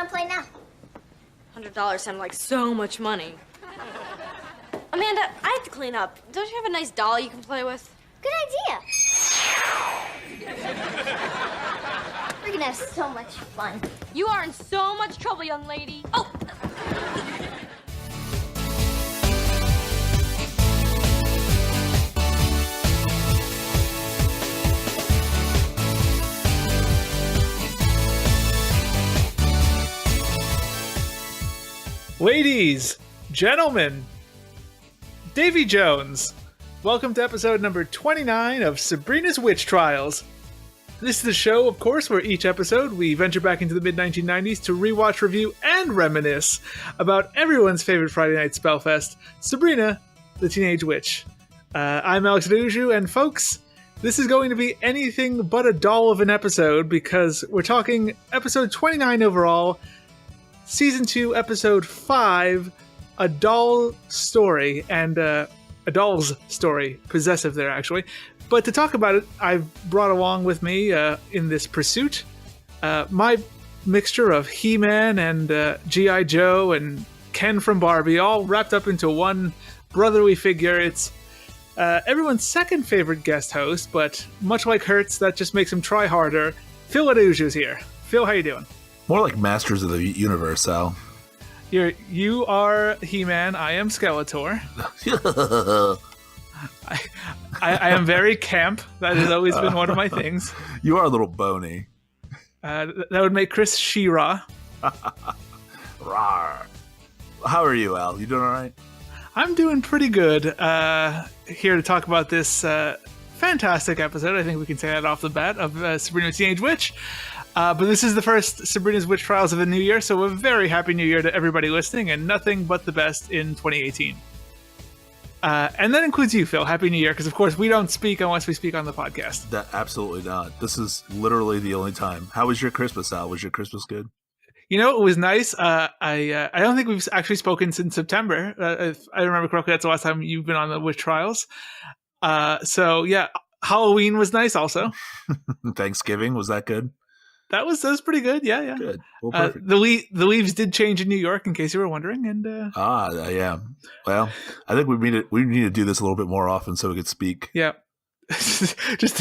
to play now? $100 sounded like so much money. Amanda, I have to clean up. Don't you have a nice doll you can play with? Good idea. We're gonna have so much fun. You are in so much trouble, young lady. Oh! Ladies, gentlemen, Davy Jones, welcome to episode number 29 of Sabrina's Witch Trials. This is the show, of course, where each episode we venture back into the mid-1990s to rewatch, review, and reminisce about everyone's favorite Friday night spellfest, Sabrina, the Teenage Witch. I'm Alex Araujo, and folks, this is going to be anything but a doll of an episode because we're talking episode 29 overall, Season 2, Episode 5, A Doll Story, and a doll's story, possessive there actually. But to talk about it, I've brought along with me in this pursuit my mixture of He-Man and G.I. Joe and Ken from Barbie, all wrapped up into one brotherly figure. It's everyone's second favorite guest host, but much like Hertz, that just makes him try harder. Fil Araujo's here. Phil, how you doing? More like Masters of the Universe, Al. You are He-Man. I am Skeletor. I am very camp. That has always been one of my things. You are a little bony. That would make Chris She-Ra. Rawr. How are you, Al? You doing all right? I'm doing pretty good. Here to talk about this fantastic episode. I think we can say that off the bat of Sabrina Teenage Witch. But this is the first Sabrina's Witch Trials of the new year, so a very happy new year to everybody listening, and nothing but the best in 2018. And that includes you, Phil. Happy New Year, because of course we don't speak unless we speak on the podcast. Absolutely not. This is literally the only time. How was your Christmas, Al? Was your Christmas good? You know, it was nice. I don't think we've actually spoken since September. If I remember correctly, that's the last time you've been on the Witch Trials. So yeah, Halloween was nice also. Thanksgiving, was that good? That was pretty good. Yeah. Good. Well, perfect. The leaves did change in New York, in case you were wondering. And yeah. Well, I think we need to do this a little bit more often so we could speak. Yeah. just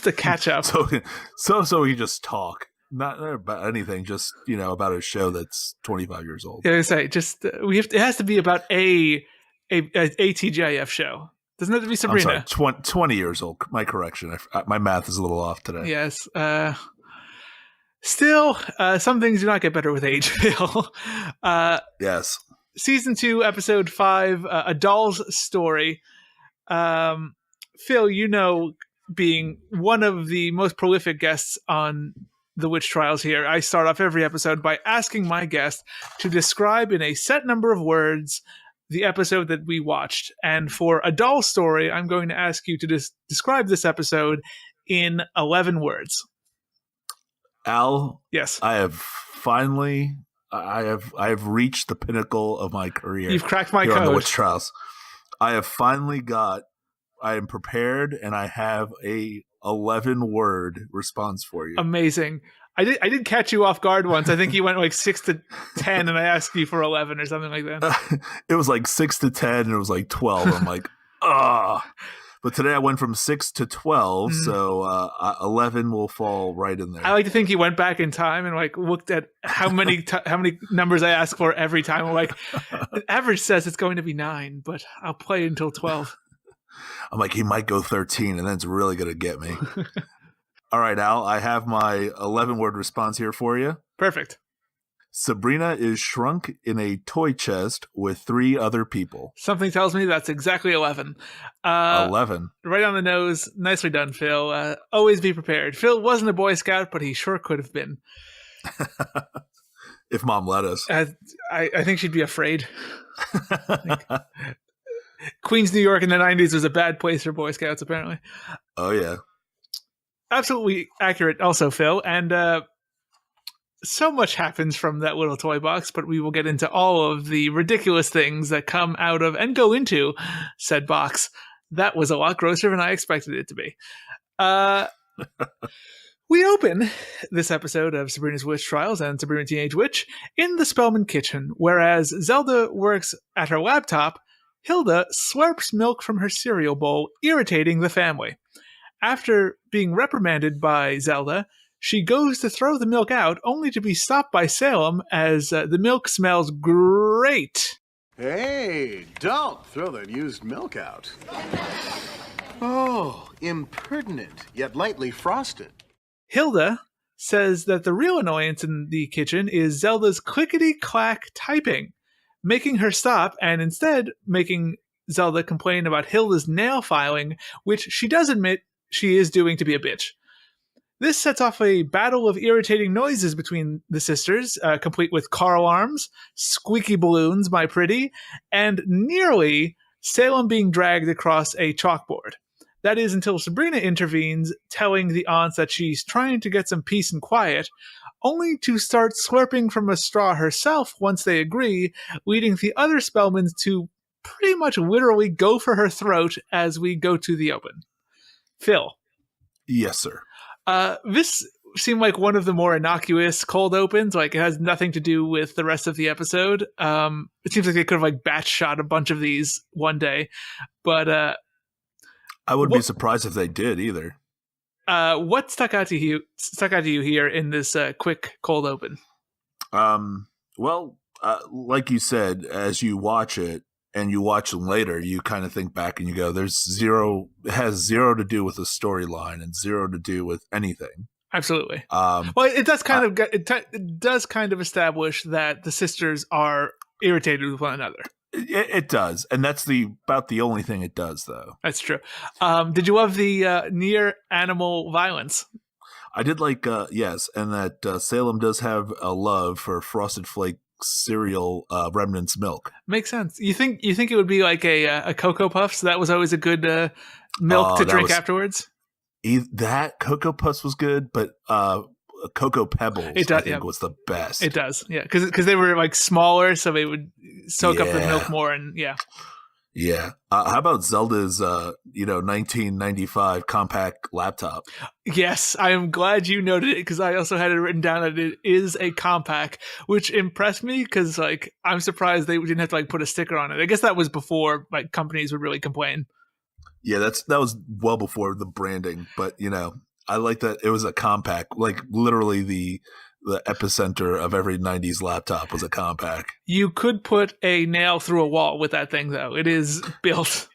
to catch up. so we can just talk, not about anything. Just about a show that's 25 years old. Yeah, I say just it has to be about a TGIF show. Doesn't it have to be Sabrina? I'm sorry, 20 years old. My correction. My math is a little off today. Yes. Still, some things do not get better with age, Phil. Yes. Season 2, Episode 5, A Doll's Story. Phil, being one of the most prolific guests on the Witch Trials here, I start off every episode by asking my guest to describe in a set number of words the episode that we watched. And for A Doll's Story, I'm going to ask you to describe this episode in 11 words. Al, yes, I have reached the pinnacle of my career. You've cracked my code. On the Witch Trials. I am prepared, and I have a 11-word response for you. Amazing. I did catch you off guard once. I think you went like 6 to 10, and I asked you for 11 or something like that. It was like 6 to 10, and it was like 12. I'm like, ah. But today I went from 6 to 12, so 11 will fall right in there. I like to think you went back in time and like looked at how many numbers I ask for every time. I'm like, the average says it's going to be 9, but I'll play until 12. I'm like, he might go 13, and then it's really going to get me. All right, Al, I have my 11-word response here for you. Perfect. Sabrina is shrunk in a toy chest with 3 other people. Something tells me that's exactly 11. 11. Right on the nose. Nicely done, Phil. Always be prepared. Phil wasn't a Boy Scout, but he sure could have been. If Mom let us. I think she'd be afraid. Queens, New York in the 90s was a bad place for Boy Scouts, apparently. Oh, yeah. Absolutely accurate also, Phil. And so much happens from that little toy box, but we will get into all of the ridiculous things that come out of and go into said box. That was a lot grosser than I expected it to be. We open this episode of Sabrina's Witch Trials and Sabrina Teenage Witch in the Spellman kitchen, whereas Zelda works at her laptop, Hilda slurps milk from her cereal bowl, irritating the family. After being reprimanded by Zelda, she goes to throw the milk out, only to be stopped by Salem as the milk smells great. Hey, don't throw that used milk out. Oh, impertinent, yet lightly frosted. Hilda says that the real annoyance in the kitchen is Zelda's clickety-clack typing, making her stop and instead making Zelda complain about Hilda's nail filing, which she does admit she is doing to be a bitch. This sets off a battle of irritating noises between the sisters, complete with car alarms, squeaky balloons, my pretty, and nearly Salem being dragged across a chalkboard. That is until Sabrina intervenes, telling the aunts that she's trying to get some peace and quiet, only to start slurping from a straw herself once they agree, leading the other Spellmans to pretty much literally go for her throat as we go to the open. Phil. Yes, sir. This seemed like one of the more innocuous cold opens. Like, it has nothing to do with the rest of the episode. It seems like they could have like batch shot a bunch of these one day, but I wouldn't be surprised if they did either. What stuck out to you here in this quick cold open? Well, like you said, as you watch it and you watch them later, you kind of think back and you go, it has zero to do with the storyline and zero to do with anything. Absolutely. Well, it does kind of establish that the sisters are irritated with one another. It does, and that's about the only thing it does, though. That's true. Did you love the near animal violence? I did like, yes, and that Salem does have a love for Frosted Flake cereal remnants milk. Makes sense. You think it would be like a Cocoa Puffs? That was always a good milk to drink afterwards. That Cocoa Puffs was good, but Cocoa Pebbles, I think, was the best. It does, yeah, because they were like smaller, so they would soak up the milk more, and yeah. How about Zelda's 1995 compact laptop? Yes, I am glad you noted it, because I also had it written down that it is a compact, which impressed me because like I'm surprised they didn't have to like put a sticker on it. I guess that was before like companies would really complain. Yeah, that was well before the branding, but I like that it was a compact, like literally the epicenter of every 90s laptop was a compact. You could put a nail through a wall with that thing, though. It is built.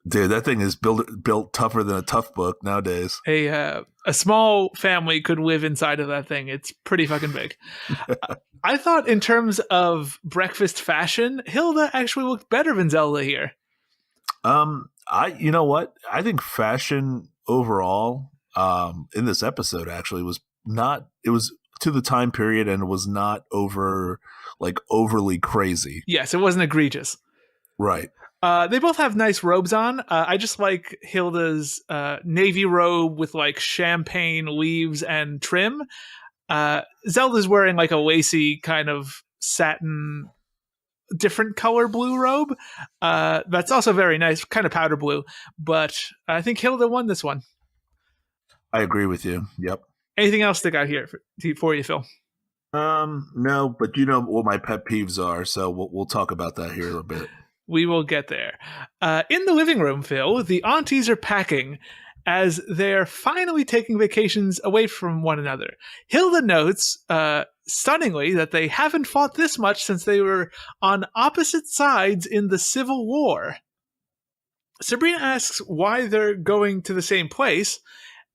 Dude, that thing is built tougher than a tough book nowadays. A small family could live inside of that thing. It's pretty fucking big. I thought in terms of breakfast fashion, Hilda actually looked better than Zelda here. You know what? I think fashion overall in this episode actually was to the time period, and it was not overly crazy. Yes, it wasn't egregious. Right. They both have nice robes on. I just like Hilda's navy robe with like champagne leaves and trim. Zelda's wearing like a lacy kind of satin, different color blue robe. That's also very nice, kind of powder blue. But I think Hilda won this one. I agree with you. Yep. Anything else stick out here for you, Phil? No, but you know what my pet peeves are, so we'll talk about that here in a bit. We will get there. In the living room, Phil, the aunties are packing as they're finally taking vacations away from one another. Hilda notes, stunningly, that they haven't fought this much since they were on opposite sides in the Civil War. Sabrina asks why they're going to the same place,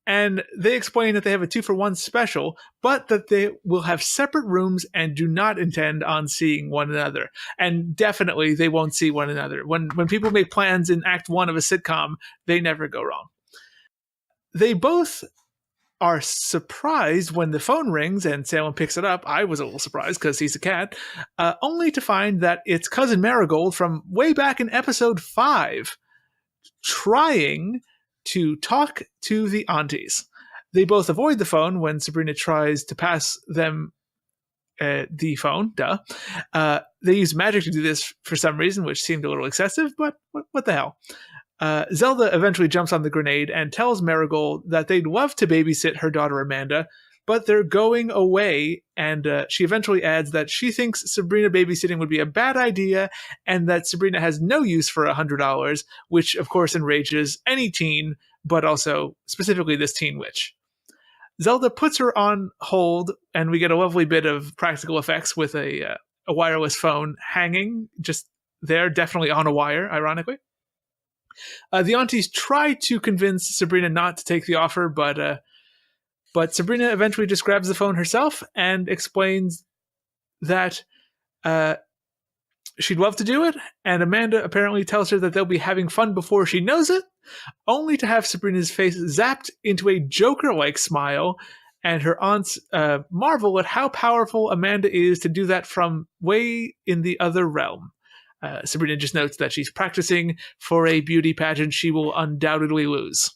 and they explain that they have a 2-for-1 special, but that they will have separate rooms and do not intend on seeing one another. And definitely they won't see one another. When people make plans in Act 1 of a sitcom, they never go wrong. They both are surprised when the phone rings and Salem picks it up. I was a little surprised because he's a cat, only to find that it's Cousin Marigold from way back in episode 5, trying to talk to the aunties. They both avoid the phone when Sabrina tries to pass them the phone. They use magic to do this for some reason, which seemed a little excessive, but what the hell? Zelda eventually jumps on the grenade and tells Marigold that they'd love to babysit her daughter Amanda, but they're going away, and she eventually adds that she thinks Sabrina babysitting would be a bad idea and that Sabrina has no use for $100, which of course enrages any teen, but also specifically this teen witch. Zelda puts her on hold, and we get a lovely bit of practical effects with a wireless phone hanging just there, definitely on a wire, ironically. The aunties try to convince Sabrina not to take the offer, but Sabrina eventually just grabs the phone herself and explains that she'd love to do it, and Amanda apparently tells her that they'll be having fun before she knows it, only to have Sabrina's face zapped into a Joker-like smile, and her aunts marvel at how powerful Amanda is to do that from way in the other realm. Sabrina just notes that she's practicing for a beauty pageant she will undoubtedly lose.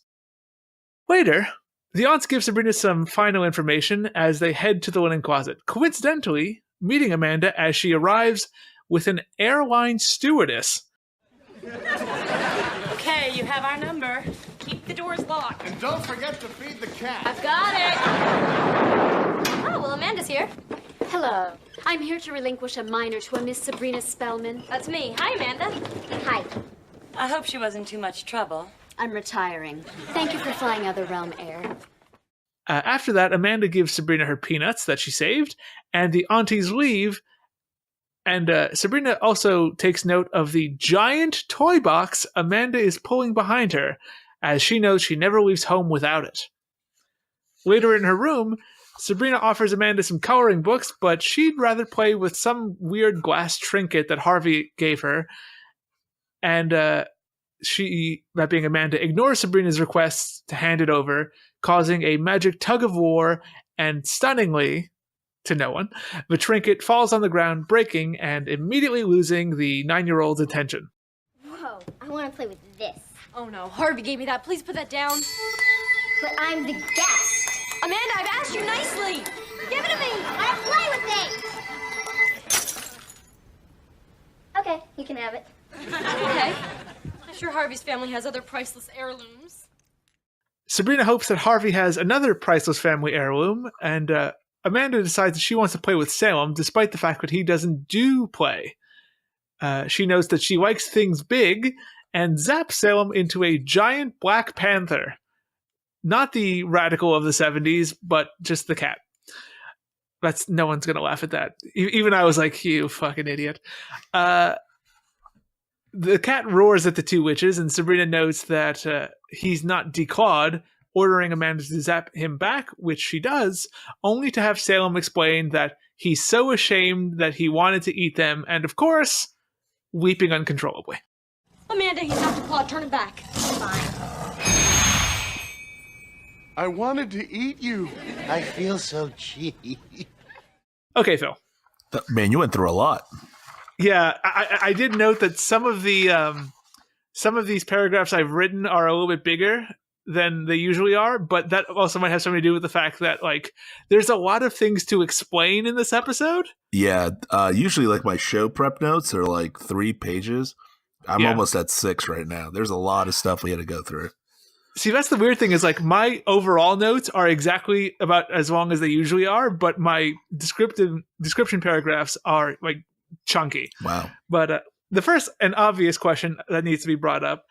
Later, the aunts give Sabrina some final information as they head to the linen closet, coincidentally meeting Amanda as she arrives with an airline stewardess. Okay, you have our number. Keep the doors locked. And don't forget to feed the cat. I've got it. Oh, well, Amanda's here. Hello. I'm here to relinquish a minor to a Miss Sabrina Spellman. That's me. Hi, Amanda. Hi. I hope she wasn't too much trouble. I'm retiring. Thank you for flying Other Realm Air. After that, Amanda gives Sabrina her peanuts that she saved, and the aunties leave. And Sabrina also takes note of the giant toy box Amanda is pulling behind her, as she knows she never leaves home without it. Later in her room, Sabrina offers Amanda some coloring books, but she'd rather play with some weird glass trinket that Harvey gave her. And she, that being Amanda, ignores Sabrina's requests to hand it over, causing a magic tug of war, and stunningly, to no one, the trinket falls on the ground, breaking and immediately losing the 9-year-old's attention. Whoa, I want to play with this. Oh no, Harvey gave me that. Please put that down. But I'm the guest. Amanda, I've asked you nicely. Give it to me. I want to play with it. Okay, you can have it. Okay. I'm sure Harvey's family has other priceless heirlooms. Sabrina hopes that Harvey has another priceless family heirloom, and Amanda decides that she wants to play with Salem, despite the fact that he doesn't do play. She knows that she likes things big, and zaps Salem into a giant Black Panther. Not the radical of the 70s, but just the cat. No one's going to laugh at that. Even I was like, you fucking idiot. The cat roars at the two witches, and Sabrina notes that he's not decawed, ordering Amanda to zap him back, which she does, only to have Salem explain that he's so ashamed that he wanted to eat them, and of course, weeping uncontrollably. Amanda, he's not declawed. Turn him back. Fine. I wanted to eat you. I feel so cheap. Okay, Phil. Man, you went through a lot. Yeah, I did note that some of these paragraphs I've written are a little bit bigger than they usually are, but that also might have something to do with the fact that, like, there's a lot of things to explain in this episode. Yeah, usually like my show prep notes are like 3 pages. I'm almost at 6 right now. There's a lot of stuff we had to go through. See, that's the weird thing is, like, my overall notes are exactly about as long as they usually are, but my description paragraphs are, like, chunky. Wow. But the first and obvious question that needs to be brought up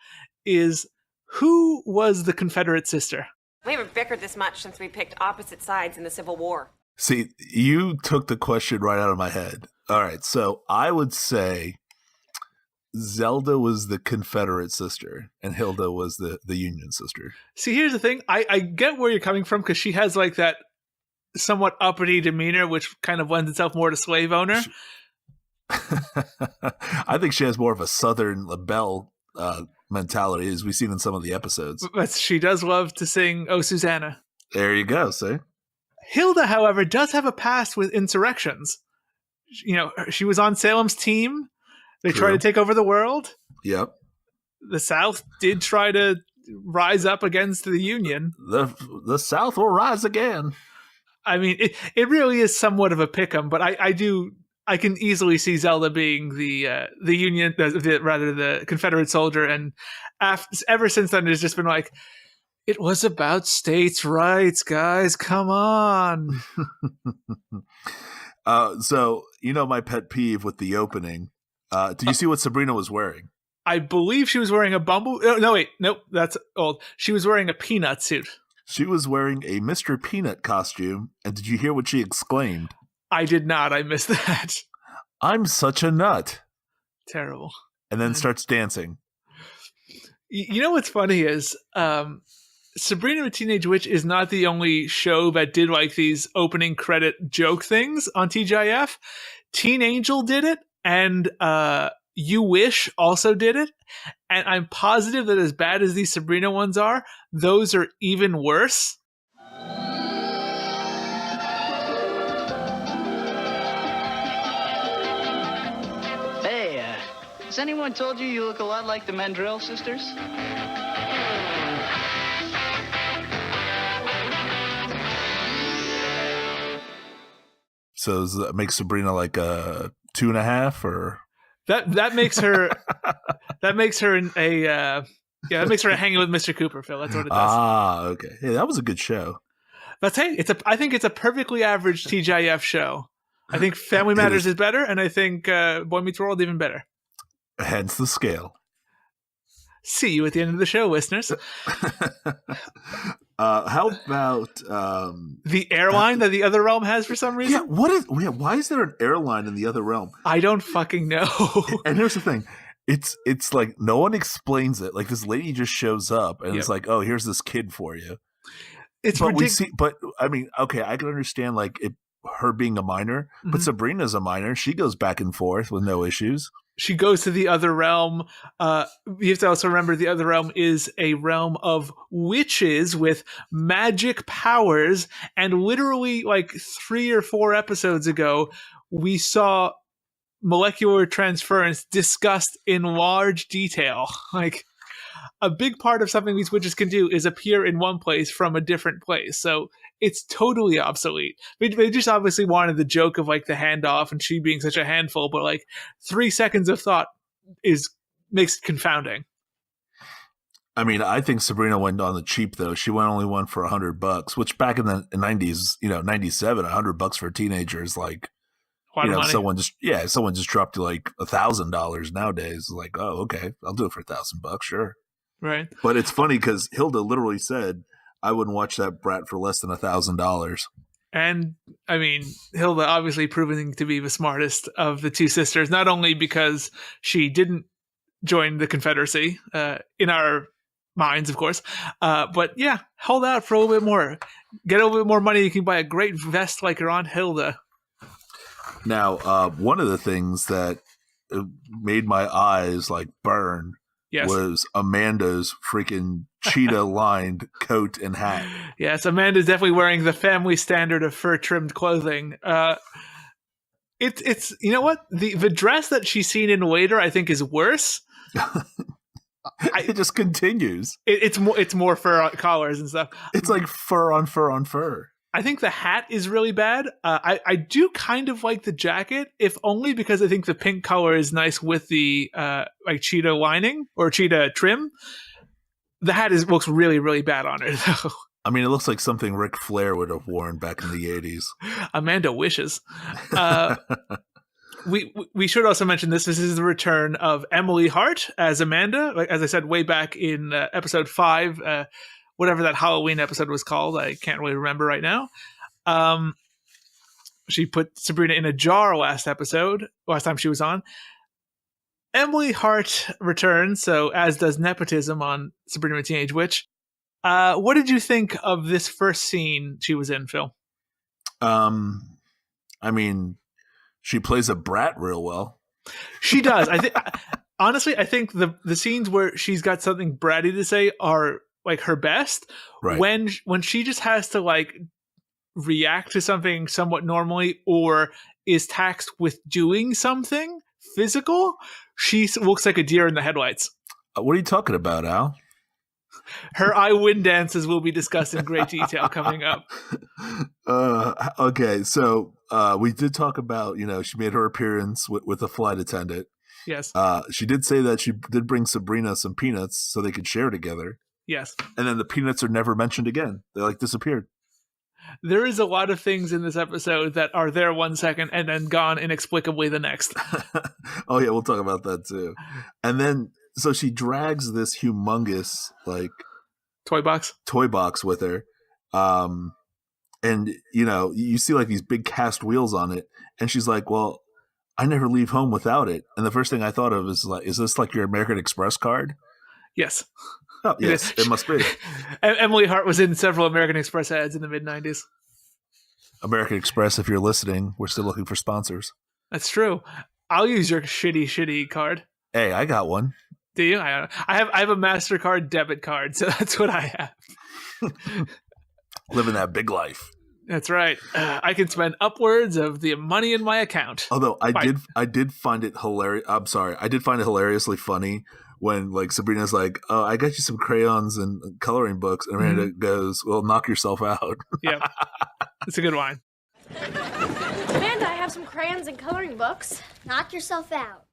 is, who was the Confederate sister? We haven't bickered this much since we picked opposite sides in the Civil War. See, you took the question right out of my head. All right, so I would say Zelda was the Confederate sister and Hilda was the Union sister. See, here's the thing. I get where you're coming from because she has, like, that somewhat uppity demeanor, which kind of lends itself more to slave owner. I think she has more of a Southern belle mentality, as we've seen in some of the episodes. But she does love to sing "Oh, Susanna." There you go, see? Hilda, however, does have a past with insurrections. You know, she was on Salem's team. They tried to take over the world. Yep. The South did try to rise up against the Union. The South will rise again. I mean, it really is somewhat of a pick'em, but I do I can easily see Zelda being the Union, the Confederate soldier, and ever since then, it's just been like, it was about states' rights, guys. Come on. So my pet peeve with the opening. Did you see what Sabrina was wearing? I believe she was wearing a bumble. No, wait, nope, that's old. She was wearing a peanut suit. She was wearing a Mr. Peanut costume, and did you hear what she exclaimed? I did not. I missed that. I'm such a nut. Terrible. And then starts dancing. You know what's funny is Sabrina the Teenage Witch is not the only show that did like these opening credit joke things on TGIF. Teen Angel did it, and You Wish also did it. And I'm positive that as bad as these Sabrina ones are, those are even worse. Hey, has anyone told you look a lot like the Mandrell sisters? So does that make Sabrina like a 2.5 or? That makes her that makes her that makes her hanging with Mr. Cooper, Phil. That's what it does. Ah, okay. Yeah, that was a good show. But hey, I think it's a perfectly average TGIF show. I think Family Matters is better, and I think Boy Meets World even better. Hence the scale. See you at the end of the show, listeners. How about the airline that the Other Realm has for some reason? Why is there an airline in the Other Realm? I don't fucking know. And here's the thing. It's like no one explains it. Like this lady just shows up and it's like, oh, here's this kid for you. It's ridiculous. But I mean, okay, I can understand like her being a minor, but Sabrina's a minor. She goes back and forth with no issues. She goes to the Other Realm. You have to also remember the Other Realm is a realm of witches with magic powers. And literally like 3 or 4 episodes ago, we saw molecular transference discussed in large detail. Like a big part of something these witches can do is appear in one place from a different place. So it's totally obsolete. They just obviously wanted the joke of like the handoff and she being such a handful, but like 3 seconds of thought makes it confounding. I mean, I think Sabrina went on the cheap though. She only won for $100, which back in the 90s, 97, $100 for a teenager is like, someone just dropped you like $1,000 nowadays. Like, oh, okay, I'll do it for $1,000, sure. Right. But it's funny because Hilda literally said, I wouldn't watch that brat for less than $1,000. And I mean, Hilda obviously proving to be the smartest of the two sisters, not only because she didn't join the Confederacy, in our minds, of course, but yeah, hold out for a little bit more. Get a little bit more money, you can buy a great vest like your Aunt Hilda. Now, one of the things that made my eyes like burn was Amanda's freaking cheetah-lined coat and hat. Yes, Amanda's definitely wearing the family standard of fur-trimmed clothing. It's you know what? The dress that she's seen in later, I think, is worse. It just continues. It's more fur collars and stuff. It's like fur on fur on fur. I think the hat is really bad. I do kind of like the jacket, if only because I think the pink color is nice with the like cheetah lining or cheetah trim. The hat looks really, really bad on her, though. I mean, it looks like something Ric Flair would have worn back in the 80s. Amanda wishes. We should also mention this. This is the return of Emily Hart as Amanda. Like, as I said, way back in episode 5, whatever that Halloween episode was called. I can't really remember right now. She put Sabrina in a jar last time she was on. Emily Hart returns, so as does nepotism on Sabrina the Teenage Witch. What did you think of this first scene she was in, Phil? I mean, she plays a brat real well. She does. Honestly, I think the scenes where she's got something bratty to say are like her best. Right. When she just has to like react to something somewhat normally or is taxed with doing something physical, she looks like a deer in the headlights. What are you talking about, Al? Her I Win dances will be discussed in great detail coming up. Okay, so we did talk about, she made her appearance with a flight attendant. Yes. She did say that she did bring Sabrina some peanuts so they could share together. Yes. And then the peanuts are never mentioned again. They disappeared. There is a lot of things in this episode that are there 1 second and then gone inexplicably the next. Oh yeah, we'll talk about that too. And then, so she drags this humongous toy box with her. And you see these big cast wheels on it. And she's like, well, I never leave home without it. And the first thing I thought of is this your American Express card? Yes. Oh, yes, it must be. Emily Hart was in several American Express ads in the mid-90s. American Express, if you're listening, we're still looking for sponsors. That's true. I'll use your shitty card. Hey, I got one. Do you? I have a MasterCard debit card, so that's what I have. Living that big life. That's right. I can spend upwards of the money in my account. Although I did find it hilarious. I'm sorry. I did find it hilariously funny when Sabrina's like, "Oh, I got you some crayons and coloring books," and Amanda goes, "Well, knock yourself out." Yeah, it's a good line. Amanda, I have some crayons and coloring books. Knock yourself out.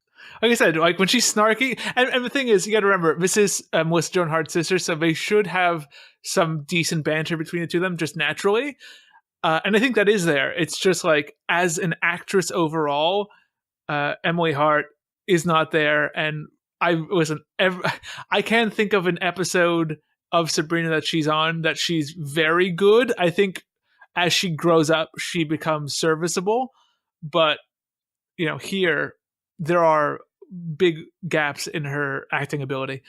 Like I said, when she's snarky, and the thing is, you got to remember, this is Melissa Joan Hart's sister, so they should have some decent banter between the two of them, just naturally. And I think that is there. It's just as an actress overall, Emily Hart is not there. And I can't think of an episode of Sabrina that she's on that she's very good. I think as she grows up, she becomes serviceable. But, here, there are big gaps in her acting ability.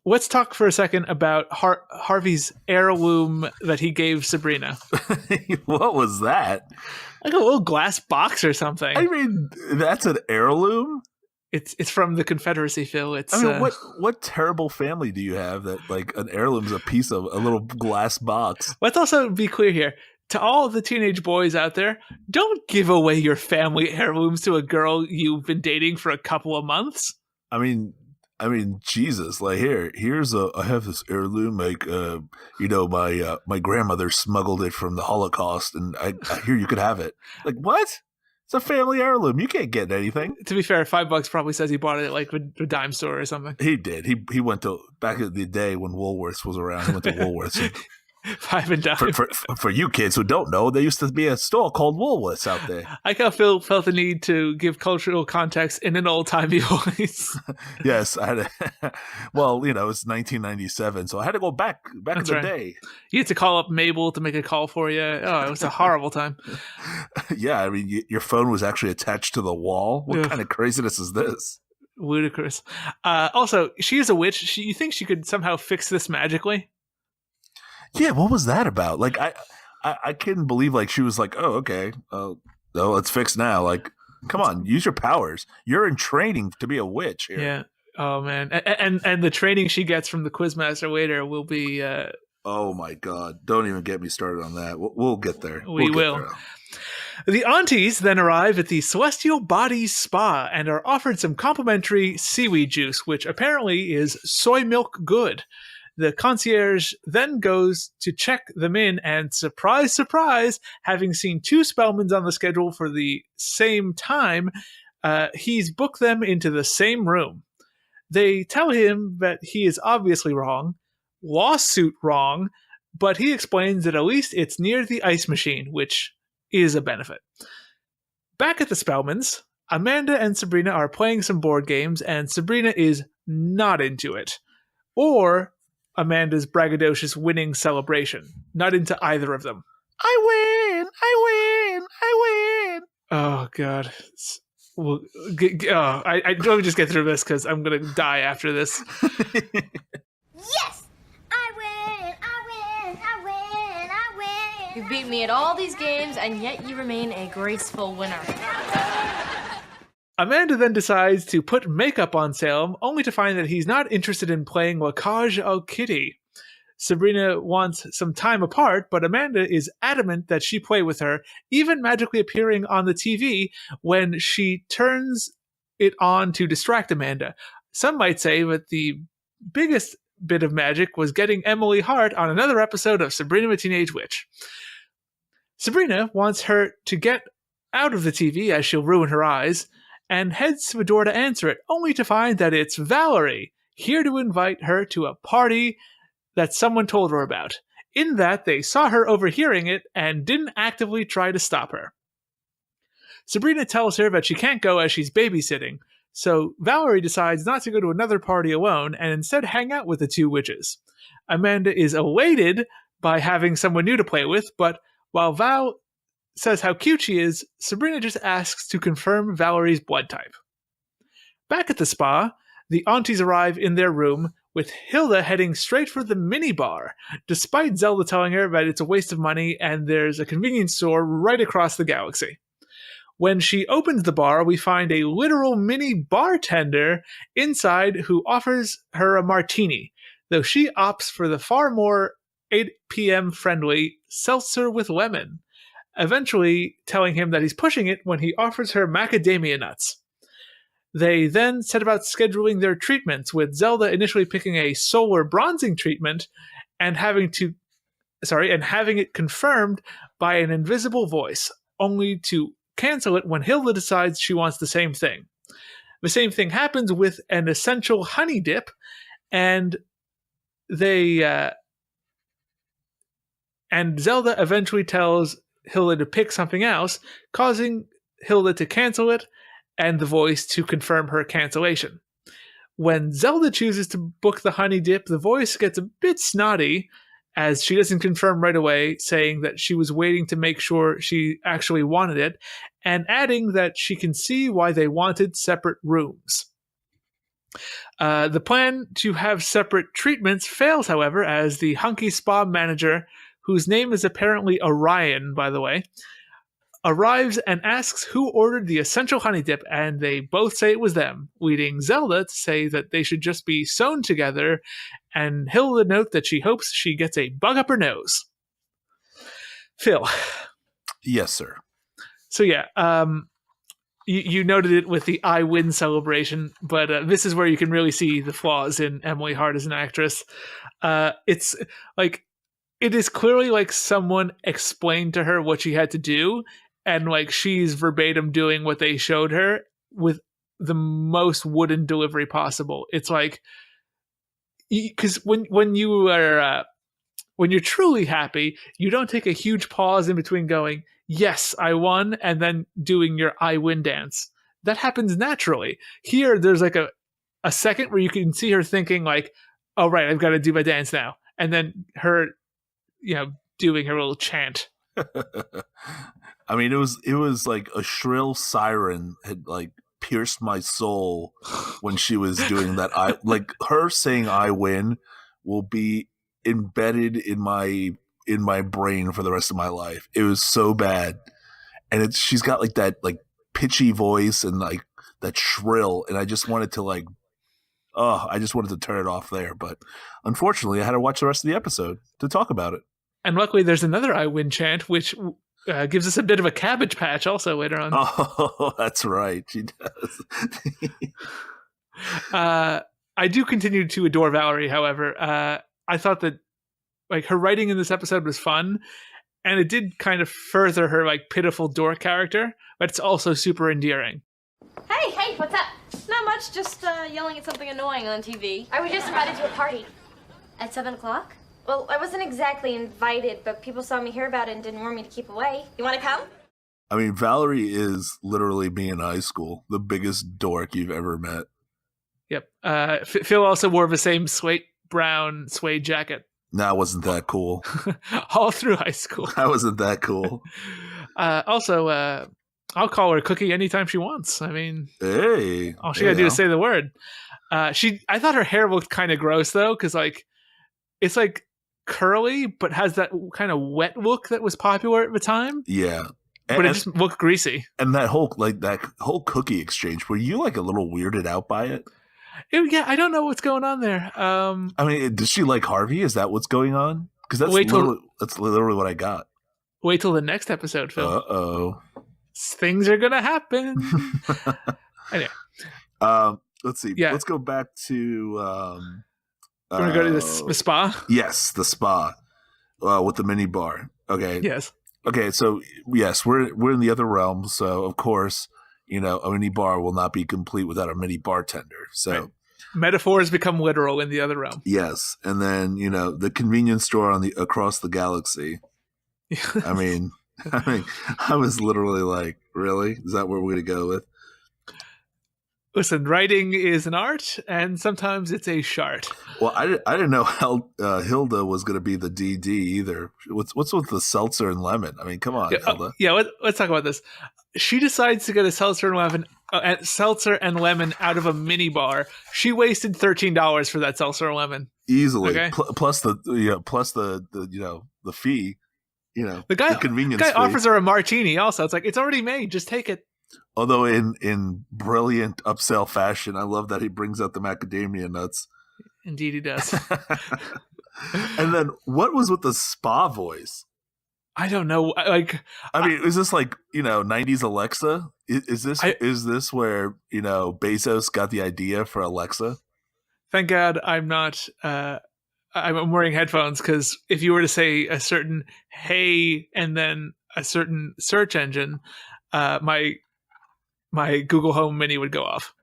Let's talk for a second about Harvey's heirloom that he gave Sabrina. What was that? Like a little glass box or something. I mean, that's an heirloom? It's from the Confederacy, Phil. What terrible family do you have that an heirloom is a little glass box? Let's also be clear here. To all the teenage boys out there, don't give away your family heirlooms to a girl you've been dating for a couple of months. I mean, Jesus! I have this heirloom. My grandmother smuggled it from the Holocaust, and I hear you could have it. What? It's a family heirloom. You can't get anything. To be fair, $5 probably says he bought it at a dime store or something. He did. He went to, back in the day when Woolworths was around. He went to Woolworths. $5 and dime. For you kids who don't know, there used to be a store called Woolworths out there. I kind of felt the need to give cultural context in an old-timey voice. Yes, I had to. Well, it's 1997, so I had to go back That's in the right. day. You had to call up Mabel to make a call for you. Oh, it was a horrible time. Yeah, I mean, your phone was actually attached to the wall. What kind of craziness is this? Ludicrous. Also, she is a witch. You think she could somehow fix this magically? Yeah, what was that about? I couldn't believe she was like, oh, okay, it's fixed now. Come on, use your powers. You're in training to be a witch here. Yeah. Oh man, and the training she gets from the quizmaster later will be. Oh my God! Don't even get me started on that. We'll get there. We will. The aunties then arrive at the Celestial Bodies Spa and are offered some complimentary seaweed juice, which apparently is soy milk good. The concierge then goes to check them in, and surprise, surprise, having seen two Spellmans on the schedule for the same time, he's booked them into the same room. They tell him that he is obviously wrong, lawsuit wrong, but he explains that at least it's near the ice machine, which is a benefit. Back at the Spellmans, Amanda and Sabrina are playing some board games, and Sabrina is not into it. Or Amanda's braggadocious winning celebration. Not into either of them. I win! Oh, God. Well, let me just get through this because I'm going to die after this. Yes! I win! You beat me at all these games, and yet you remain a graceful winner. Amanda then decides to put makeup on Salem, only to find that he's not interested in playing La Cage aux Kitty. Sabrina wants some time apart, but Amanda is adamant that she play with her, even magically appearing on the TV when she turns it on to distract Amanda. Some might say that the biggest bit of magic was getting Emily Hart on another episode of Sabrina the Teenage Witch. Sabrina wants her to get out of the TV as she'll ruin her eyes, and heads to a door to answer it, only to find that it's Valerie, here to invite her to a party that someone told her about. In that, they saw her overhearing it and didn't actively try to stop her. Sabrina tells her that she can't go as she's babysitting, so Valerie decides not to go to another party alone and instead hang out with the two witches. Amanda is elated by having someone new to play with, but while Val says how cute she is, Sabrina just asks to confirm Valerie's blood type. Back at the spa, the aunties arrive in their room, with Hilda heading straight for the minibar, despite Zelda telling her that it's a waste of money and there's a convenience store right across the galaxy. When she opens the bar, we find a literal mini bartender inside who offers her a martini, though she opts for the far more 8 p.m. friendly seltzer with lemon, eventually telling him that he's pushing it when he offers her macadamia nuts. They then set about scheduling their treatments, with Zelda initially picking a solar bronzing treatment and having it confirmed by an invisible voice, only to cancel it when Hilda decides she wants the same thing. The same thing happens with an essential honey dip, and and Zelda eventually tells Hilda to pick something else, causing Hilda to cancel it and the voice to confirm her cancellation. When Zelda chooses to book the honey dip, the voice gets a bit snotty, as she doesn't confirm right away, saying that she was waiting to make sure she actually wanted it, and adding that she can see why they wanted separate rooms. The plan to have separate treatments fails, however, as the hunky spa manager, whose name is apparently Orion, by the way, arrives and asks who ordered the essential honey dip, and they both say it was them, leading Zelda to say that they should just be sewn together, and Hilda note that she hopes she gets a bug up her nose. Phil. Yes, sir. So yeah, you noted it with the I win celebration, but this is where you can really see the flaws in Emily Hart as an actress. It's like, it is clearly like someone explained to her what she had to do, and like she's verbatim doing what they showed her with the most wooden delivery possible. It's like, because when you're truly happy, you don't take a huge pause in between going, yes, I won, and then doing your I win dance. That happens naturally. Here, there's like a second where you can see her thinking like, oh, right, I've got to do my dance now. And then her, doing her little chant. I mean, it was like a shrill siren had like pierced my soul when she was doing that. Her saying "I win" will be embedded in my brain for the rest of my life. It was so bad, and she's got like that like pitchy voice and like that shrill, and I just wanted to turn it off there. But unfortunately, I had to watch the rest of the episode to talk about it. And luckily, there's another I win chant, which gives us a bit of a Cabbage Patch also later on. Oh, that's right. She does. I do continue to adore Valerie, however. I thought that like her writing in this episode was fun, and it did kind of further her like pitiful dork character, but it's also super endearing. Hey, what's up? Not much, just yelling at something annoying on TV. I was just invited to a party. At 7 o'clock? Well, I wasn't exactly invited, but people saw me hear about it and didn't want me to keep away. You want to come? I mean, Valerie is literally me in high school, the biggest dork you've ever met. Yep. Phil also wore the same brown suede jacket. That wasn't that cool. All through high school. That wasn't that cool. Also, I'll call her Cookie anytime she wants. I mean, hey, all she gotta do is say the word. I thought her hair looked kind of gross though, because like it's like curly, but has that kind of wet look that was popular at the time. Yeah, but it just looked greasy. And that whole Cookie exchange, were you like a little weirded out by it? Yeah, I don't know what's going on there. I mean, does she like Harvey? Is that what's going on? Because that's literally what I got. Wait till the next episode, Phil. Uh-oh. Things are gonna happen. Anyway. Let's see. Yeah. Let's go back to we're gonna go to the spa? Yes, the spa. With the mini bar. Okay. Yes. Okay, so yes, we're in the other realm. So of course, a mini bar will not be complete without a mini bartender. So Right. Metaphors become literal in the other realm. yes, and then the convenience store across the galaxy. I mean, I was literally like, really? Is that what we're gonna go with? Listen, writing is an art, and sometimes it's a shart. Well, I didn't know how Hilda was going to be the DD either. What's with the seltzer and lemon? I mean, come on, Hilda. Let's talk about this. She decides to get a seltzer and lemon out of a mini bar. She wasted $13 for that seltzer and lemon Easily. Okay. Plus the fee. The convenience guy fee. offers her a martini. Also, it's like it's already made. Just take it. Although in brilliant upsell fashion, I love that he brings out the macadamia nuts. Indeed, he does. And then what was with the spa voice? I don't know. Is this like 90s Alexa? Is this where Bezos got the idea for Alexa? Thank God I'm not. I'm wearing headphones because if you were to say a certain "hey" and then a certain search engine, my Google Home Mini would go off.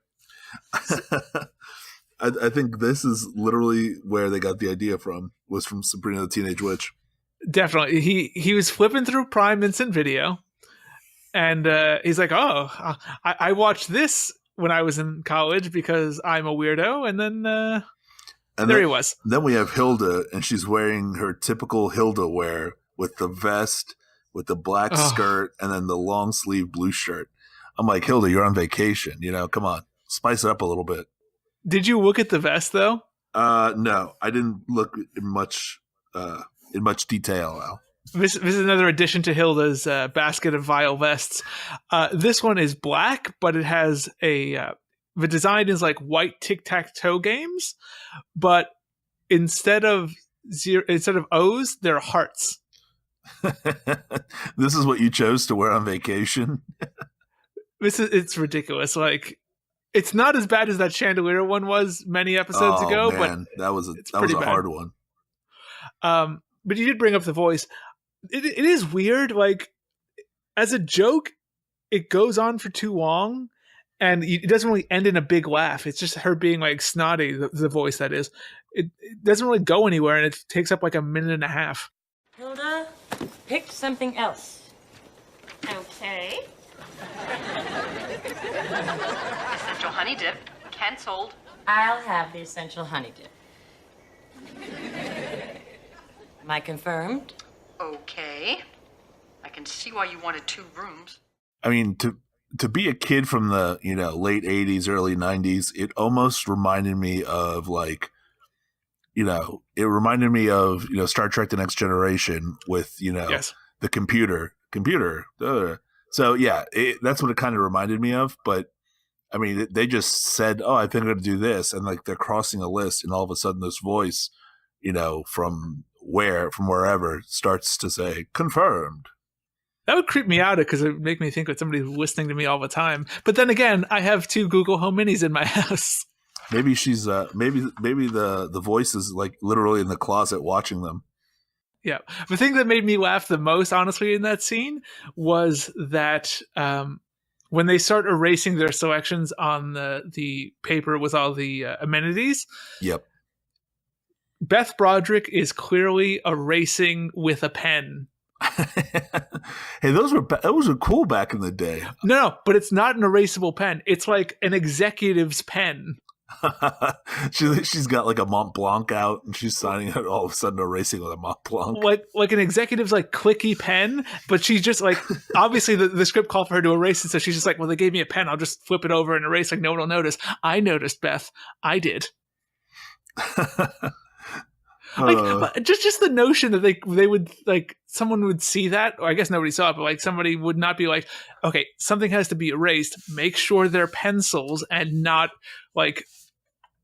I think this is literally where they got the idea from. Was from Sabrina the Teenage Witch. Definitely, he was flipping through Prime Instant Video, and he's like, "Oh, I watched this when I was in college because I'm a weirdo," and then. And there he was. Then we have Hilda, and she's wearing her typical Hilda wear with the vest, with the black skirt, and then the long sleeve blue shirt. I'm like, Hilda, you're on vacation. Come on, spice it up a little bit. Did you look at the vest though? No, I didn't look in much detail, Al. This is another addition to Hilda's basket of vile vests. This one is black, but it has the design is like white tic-tac-toe games, but instead of O's, they're hearts. This is what you chose to wear on vacation? It's ridiculous. Like, it's not as bad as that chandelier one was many episodes ago, man. but that was a hard one. But you did bring up the voice. It is weird. Like, as a joke, it goes on for too long. And it doesn't really end in a big laugh. It's just her being like snotty, the voice that is. It doesn't really go anywhere, and it takes up like a minute and a half. Hilda, pick something else. Okay. Essential honey dip, cancelled. I'll have the essential honey dip. Am I confirmed? Okay. I can see why you wanted 2 rooms. I mean, to be a kid from the late 80s, early 90s, it almost reminded me of Star Trek: The Next Generation with Yes. the computer. So yeah, that's what it kind of reminded me of. But I mean, they just said, "Oh, I think I'm going to do this," and like they're crossing a list, and all of a sudden, this voice, from wherever, starts to say "confirmed." That would creep me out because it would make me think that somebody's listening to me all the time. But then again, I have 2 Google Home Minis in my house. Maybe she's maybe the voice is like literally in the closet watching them. Yeah. The thing that made me laugh the most, honestly, in that scene was that when they start erasing their selections on the paper with all the amenities. Yep. Beth Broderick is clearly erasing with a pen. Hey, those were cool back in the day. No, but it's not an erasable pen. It's like an executive's pen. She's got like a Mont Blanc out, and she's signing it all of a sudden erasing with a Mont Blanc. Like an executive's like clicky pen, but she's just like, obviously the script called for her to erase it, so she's just like, well, they gave me a pen, I'll just flip it over and erase, like no one will notice. I noticed, Beth. I did. Like just the notion that they would like someone would see that, or I guess nobody saw it, but like somebody would not be like, okay, something has to be erased. Make sure they're pencils and not like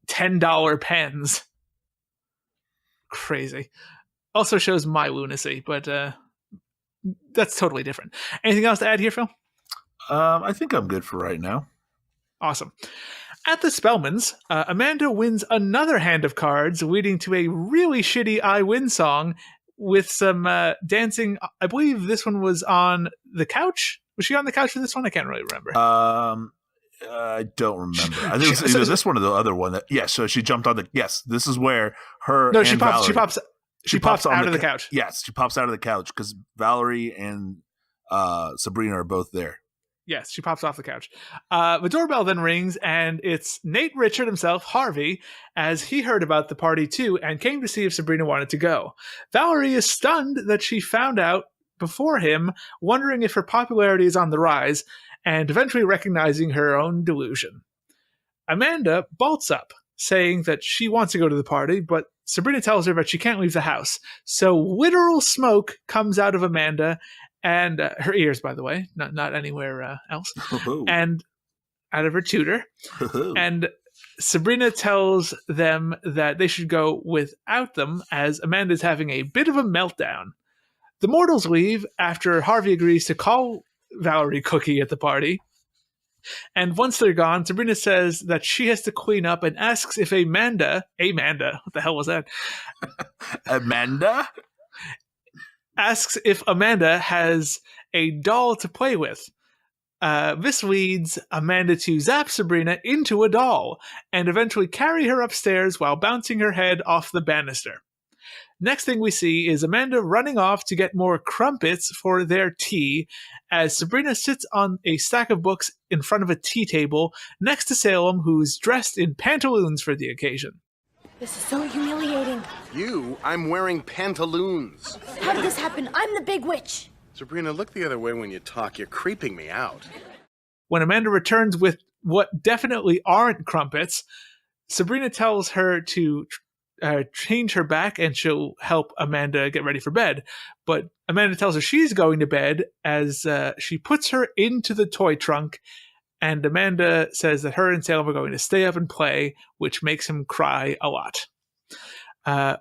$10 pens. Crazy. Also shows my lunacy, but that's totally different. Anything else to add here, Phil? I think I'm good for right now. Awesome. At the Spellmans, Amanda wins another hand of cards, leading to a really shitty I Win song, with some dancing. I believe this one was on the couch. Was she on the couch for this one? I can't really remember. I don't remember. I think it was either this one or the other one. So she jumped on the. Yes, this is where her. No, she pops out of the couch. Yes, she pops out of the couch because Valerie and Sabrina are both there. Yes, she pops off the couch. The doorbell then rings, and it's Nate Richard himself, Harvey, as he heard about the party too and came to see if Sabrina wanted to go. Valerie is stunned that she found out before him, wondering if her popularity is on the rise, and eventually recognizing her own delusion. Amanda bolts up, saying that she wants to go to the party, but Sabrina tells her that she can't leave the house. So literal smoke comes out of Amanda, and her ears, by the way, not anywhere else, and out of her tutor. And Sabrina tells them that they should go without them, as Amanda's having a bit of a meltdown. The mortals leave after Harvey agrees to call Valerie Cookie at the party. And once they're gone, Sabrina says that she has to clean up and asks if Amanda, what the hell was that? Amanda? Asks if Amanda has a doll to play with. This leads Amanda to zap Sabrina into a doll and eventually carry her upstairs while bouncing her head off the banister. Next thing we see is Amanda running off to get more crumpets for their tea as Sabrina sits on a stack of books in front of a tea table next to Salem, who's dressed in pantaloons for the occasion. This is so humiliating. I'm wearing pantaloons. How did this happen? I'm the big witch. Sabrina, look the other way when you talk. You're creeping me out. When Amanda returns with what definitely aren't crumpets, Sabrina tells her to change her back and she'll help Amanda get ready for bed. But Amanda tells her she's going to bed as she puts her into the toy trunk, and Amanda says that her and Salem are going to stay up and play, which makes him cry a lot.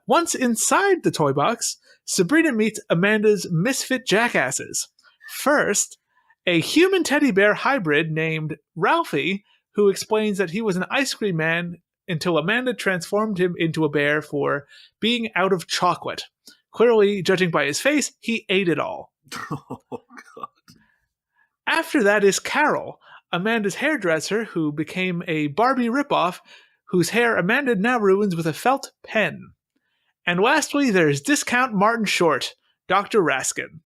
Once inside the toy box, Sabrina meets Amanda's misfit jackasses. First, a human teddy bear hybrid named Ralphie, who explains that he was an ice cream man until Amanda transformed him into a bear for being out of chocolate. Clearly, judging by his face, he ate it all. Oh, God. After that is Carol, Amanda's hairdresser, who became a Barbie ripoff, whose hair Amanda now ruins with a felt pen. And lastly, there's Discount Martin Short, Dr. Raskin.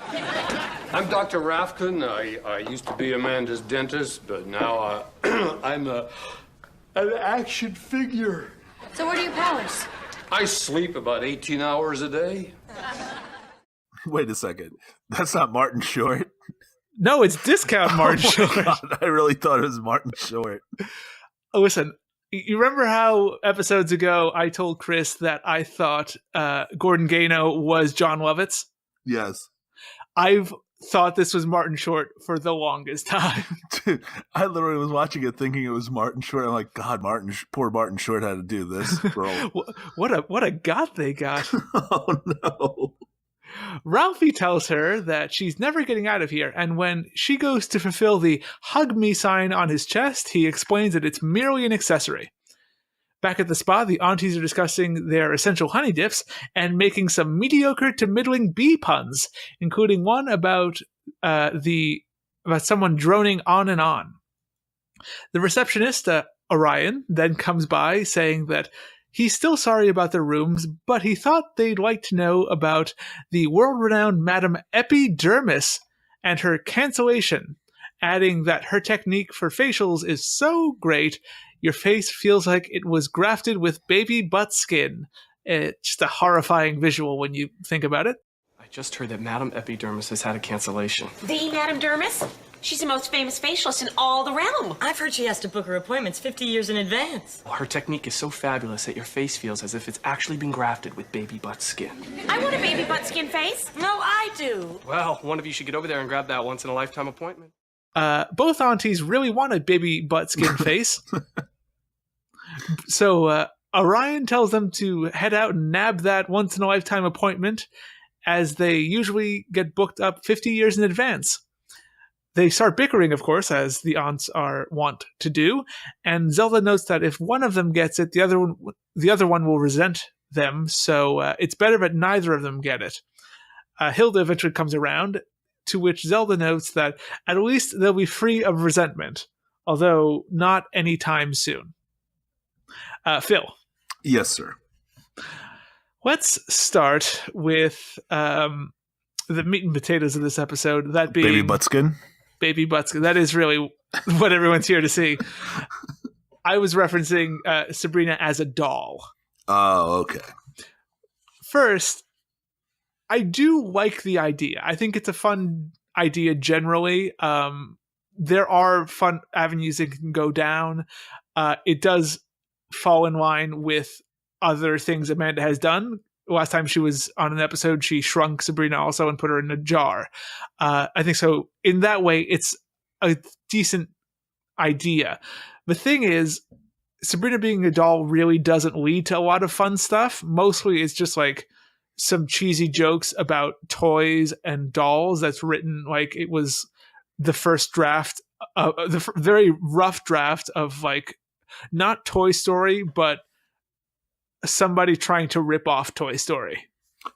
I'm Dr. Rafkin. I used to be Amanda's dentist, but now I'm an action figure. So what are your powers? I sleep about 18 hours a day. Wait a second. That's not Martin Short. No, it's Discount Martin Short. God, I really thought it was Martin Short. Oh, listen, you remember how episodes ago I told Chris that I thought Gordon Gano was John Lovitz? Yes. I've thought this was Martin Short for the longest time. Dude, I literally was watching it thinking it was Martin Short. I'm like, God, poor Martin Short had to do this role. What a got they got. Oh, no. Ralphie tells her that she's never getting out of here, and when she goes to fulfill the hug me sign on his chest, he explains that it's merely an accessory. Back at the spa, the aunties are discussing their essential honey dips and making some mediocre to middling bee puns, including one about someone droning on and on. The receptionist, Orion, then comes by saying that he's still sorry about their rooms, but he thought they'd like to know about the world-renowned Madame Epidermis and her cancellation, adding that her technique for facials is so great, your face feels like it was grafted with baby butt skin. It's just a horrifying visual when you think about it. I just heard that Madame Epidermis has had a cancellation. The Madame Dermis? She's the most famous facialist in all the realm. I've heard she has to book her appointments 50 years in advance. Well, her technique is so fabulous that your face feels as if it's actually been grafted with baby butt skin. I want a baby butt skin face. No, I do. Well, one of you should get over there and grab that once-in-a-lifetime appointment. Both aunties really want a baby butt skin face. So Orion tells them to head out and nab that once-in-a-lifetime appointment, as they usually get booked up 50 years in advance. They start bickering, of course, as the aunts are wont to do, and Zelda notes that if one of them gets it, the other one will resent them, so it's better that neither of them get it. Hilda eventually comes around, to which Zelda notes that at least they'll be free of resentment, although not anytime soon. Phil. Yes, sir. Let's start with the meat and potatoes of this episode, that being... Baby Buttskin? Baby Buttskin. That is really what everyone's here to see. I was referencing Sabrina as a doll. Oh, okay. First, I do like the idea. I think it's a fun idea generally. There are fun avenues it can go down. It does fall in line with other things Amanda has done. Last time she was on an episode, she shrunk Sabrina also and put her in a jar. I think so. In that way, it's a decent idea. The thing is, Sabrina being a doll really doesn't lead to a lot of fun stuff. Mostly it's just like some cheesy jokes about toys and dolls that's written like it was the first draft, the very rough draft of like not Toy Story, but somebody trying to rip off Toy Story.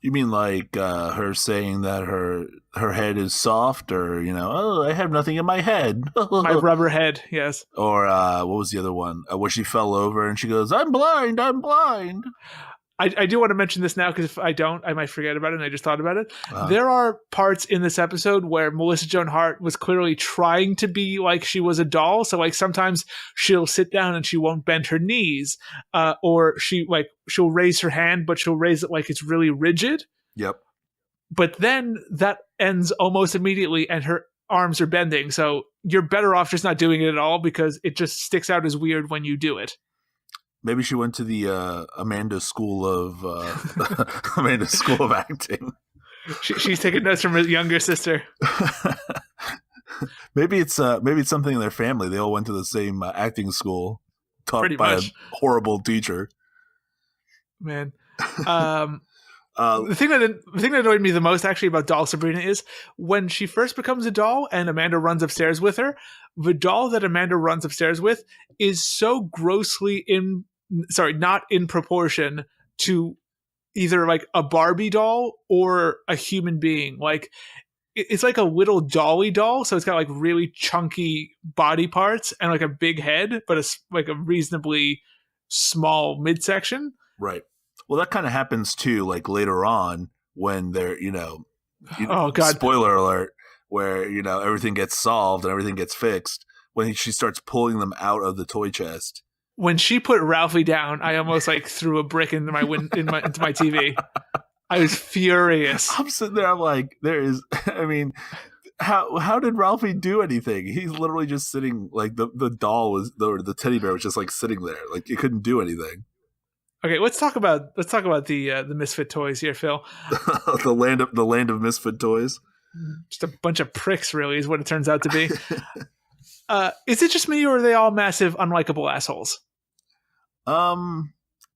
You mean like her saying that her head is soft, or oh, I have nothing in my head. My rubber head, yes. Or what was the other one? Where she fell over and she goes, I'm blind. I do want to mention this now because if I don't, I might forget about it, and I just thought about it. There are parts in this episode where Melissa Joan Hart was clearly trying to be like she was a doll. So like sometimes she'll sit down and she won't bend her knees, or she'll raise her hand, but she'll raise it like it's really rigid. Yep. But then that ends almost immediately, and her arms are bending. So you're better off just not doing it at all because it just sticks out as weird when you do it. Maybe she went to the Amanda School of Acting. She's taking notes from her younger sister. Maybe it's something in their family. They all went to the same acting school, taught Pretty by much. a horrible teacher. Man, the thing that annoyed me the most actually about doll Sabrina is when she first becomes a doll and Amanda runs upstairs with her. The doll that Amanda runs upstairs with is so grossly not in proportion to either like a Barbie doll or a human being. Like it's like a little dolly doll, so it's got like really chunky body parts and like a big head, but it's like a reasonably small midsection. Right. Well, that kind of happens too, like later on when they're, oh God, spoiler alert, where, everything gets solved and everything gets fixed when she starts pulling them out of the toy chest. When she put Ralphie down, I almost like threw a brick into my into my TV. I was furious. I'm sitting there, I'm like, how did Ralphie do anything? He's literally just sitting, like the doll was, the teddy bear was just like sitting there, like it couldn't do anything. Okay, let's talk about the misfit toys here, Phil. the land of misfit toys. Just a bunch of pricks, really, is what it turns out to be. Is it just me, or are they all massive, unlikable assholes?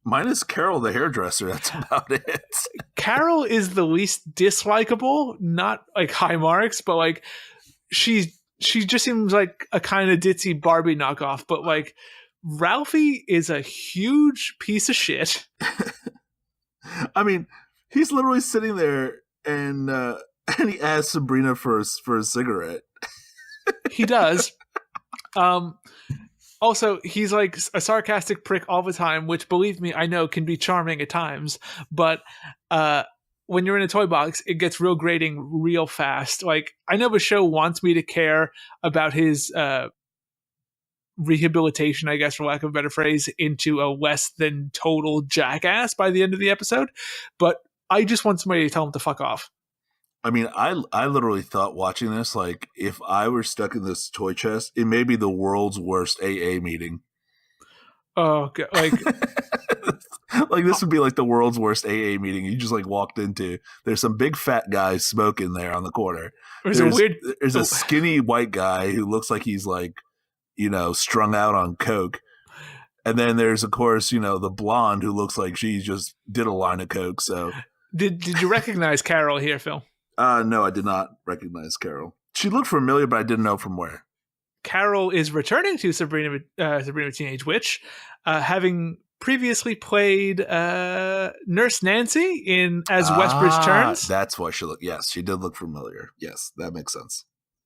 Minus Carol the hairdresser. That's about it. Carol is the least dislikable. Not like high marks, but like she just seems like a kind of ditzy Barbie knockoff. But like Ralphie is a huge piece of shit. I mean, he's literally sitting there and he asks Sabrina for a cigarette. He does. Also, he's like a sarcastic prick all the time, which, believe me, I know can be charming at times. But when you're in a toy box, it gets real grating real fast. Like, I know the show wants me to care about his rehabilitation, I guess, for lack of a better phrase, into a less than total jackass by the end of the episode. But I just want somebody to tell him to fuck off. I mean, I literally thought watching this, like, if I were stuck in this toy chest, it may be the world's worst AA meeting. Oh, God, like... like, this would be like the world's worst AA meeting you just, like, walked into. There's some big fat guy smoking there on the corner. There's a skinny white guy who looks like he's, like, strung out on coke. And then there's, of course, the blonde who looks like she just did a line of coke, so... Did you recognize Carol here, Phil? No, I did not recognize Carol. She looked familiar, but I didn't know from where. Carol is returning to Sabrina Teenage Witch, having previously played Nurse Nancy as Westbridge Turns. That's why she looked. Yes, she did look familiar. Yes, that makes sense.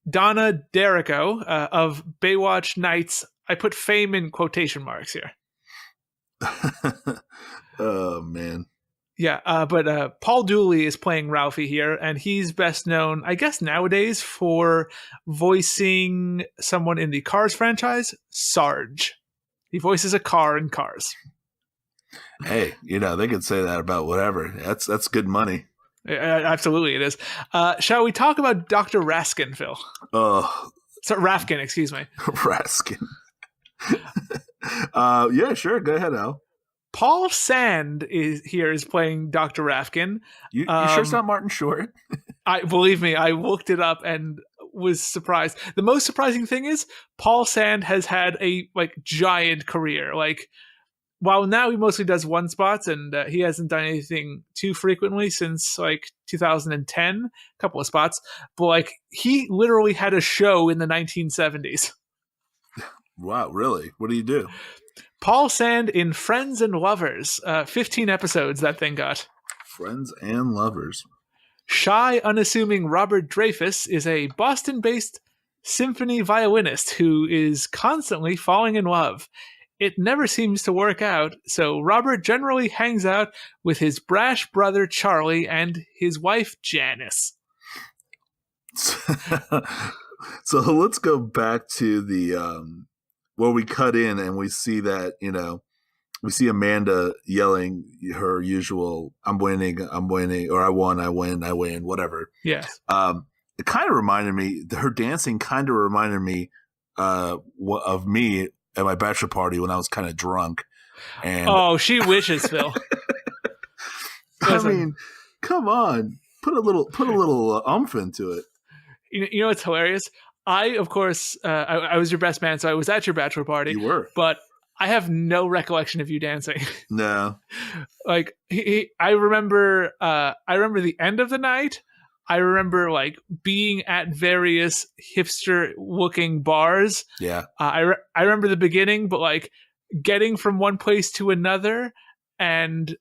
Donna Derrico of Baywatch Nights. I put fame in quotation marks here. Oh, man. Yeah, but Paul Dooley is playing Ralphie here, and he's best known, I guess, nowadays for voicing someone in the Cars franchise, Sarge. He voices a car in Cars. Hey, they could say that about whatever. That's good money. Absolutely, it is. Shall we talk about Dr. Raskin, Phil? Rafkin, excuse me. Raskin. Yeah, sure. Go ahead, Al. Paul Sand is playing Dr. Rafkin. You sure it's not Martin Short? Believe me, I looked it up and was surprised. The most surprising thing is Paul Sand has had a giant career. While now he mostly does one spots and he hasn't done anything too frequently since 2010, a couple of spots, but he literally had a show in the 1970s. Wow, really? What do you do? Paul Sand in Friends and Lovers. 15 episodes that thing got. Friends and Lovers. Shy, unassuming Robert Dreyfuss is a Boston-based symphony violinist who is constantly falling in love. It never seems to work out, so Robert generally hangs out with his brash brother Charlie and his wife Janice. So let's go back to the where we cut in and we see that, we see Amanda yelling her usual, I'm winning, or I won, I win, whatever. Yes. It kind of reminded me, her dancing kind of reminded me of me at my bachelor party when I was kind of drunk. And she wishes, Phil. I mean, come on, put a little umph into it. You know what's hilarious? Of course, I was your best man, so I was at your bachelor party. You were, but I have no recollection of you dancing. No, I remember the end of the night. I remember being at various hipster-looking bars. Yeah. I remember the beginning, but getting from one place to another, and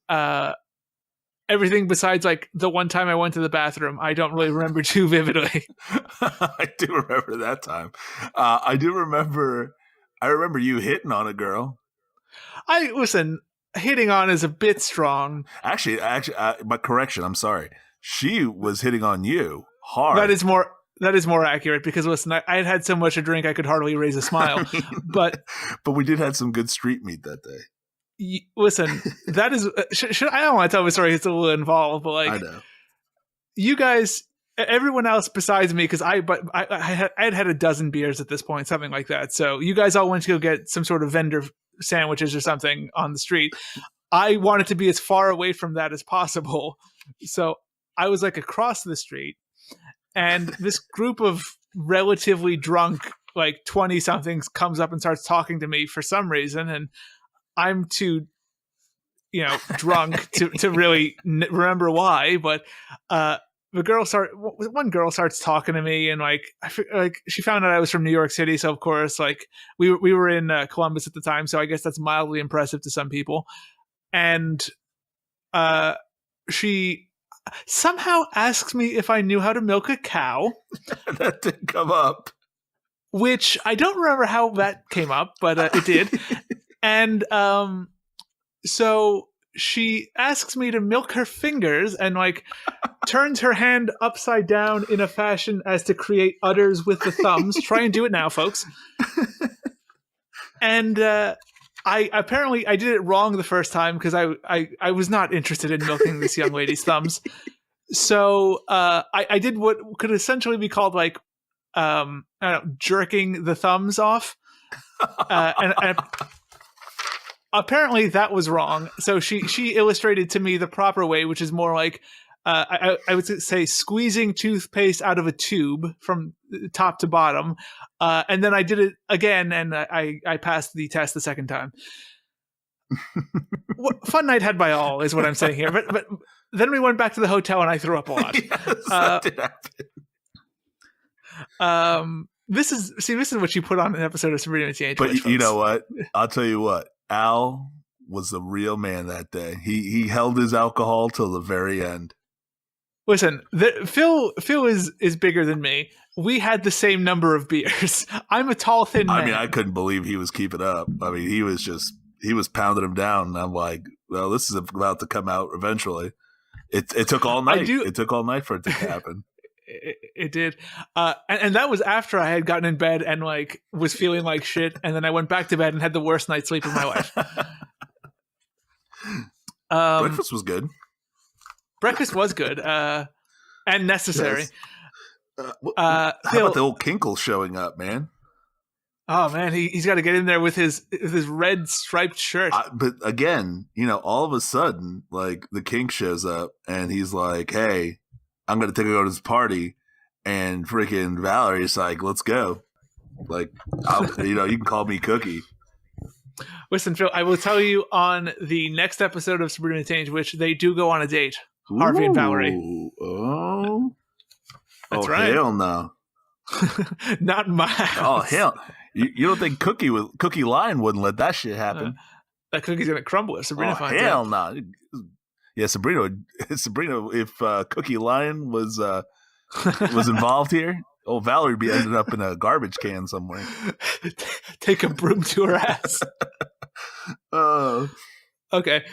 everything besides the one time I went to the bathroom, I don't really remember too vividly. I do remember that time. I remember you hitting on a girl. Listen, hitting on is a bit strong. Actually, my correction. I'm sorry. She was hitting on you hard. That is more accurate because listen, I had so much to drink I could hardly raise a smile. but we did have some good street meat that day. Listen, that is. I don't want to tell the story; it's a little involved. But I know you guys, everyone else besides me, because I had a dozen beers at this point, something like that. So you guys all went to go get some sort of vendor sandwiches or something on the street. I wanted to be as far away from that as possible, so I was across the street, and this group of relatively drunk 20-somethings comes up and starts talking to me for some reason, and I'm too, drunk to really remember why. But one girl starts talking to me, and she found out I was from New York City, so of course we were in Columbus at the time, so I guess that's mildly impressive to some people. And she somehow asks me if I knew how to milk a cow. That didn't come up. Which I don't remember how that came up, but it did. And so she asks me to milk her fingers and turns her hand upside down in a fashion as to create udders with the thumbs. Try and do it now, folks. And I did it wrong the first time because I was not interested in milking this young lady's thumbs. So I did what could essentially be called I don't know, jerking the thumbs off. And apparently that was wrong. So she illustrated to me the proper way, which is more I would say squeezing toothpaste out of a tube from top to bottom. And then I did it again, and I passed the test the second time. Fun night had by all is what I'm saying here. But then we went back to the hotel, and I threw up a lot. Yes, that did happen. This is what you put on an episode of Sabrina the Teenage Witch. But you know what? I'll tell you what. Al was the real man that day. He held his alcohol till the very end. Listen, Phil is bigger than me. We had the same number of beers. I'm a tall, thin man. I mean, I couldn't believe he was keeping up. I mean, he was pounding him down. And I'm like, well, this is about to come out eventually. It took all night. It took all night for it to happen. It did. And that was after I had gotten in bed and like was feeling like shit. And then I went back to bed and had the worst night's sleep of my life. Breakfast was good. Breakfast was good and necessary. Yes. How about the old Kinkle showing up, man? Oh man, he's got to get in there with his red striped shirt. But again, all of a sudden, like the Kink shows up and he's like, "Hey, I'm going to go to this party," and freaking Valerie's like, "Let's go." Like, you can call me Cookie. Listen, Phil, I will tell you on the next episode of Sabrina Teenage Witch, they do go on a date. Harvey and Valerie. Oh, that's right. Hell no. Not my house. Oh hell! You don't think Cookie Lion wouldn't let that shit happen? That cookie's gonna crumble if Sabrina finds out. Hell no. Yeah, Sabrina. If Cookie Lion was involved here, Valerie would be ending up in a garbage can somewhere. Take a broom to her ass. Okay.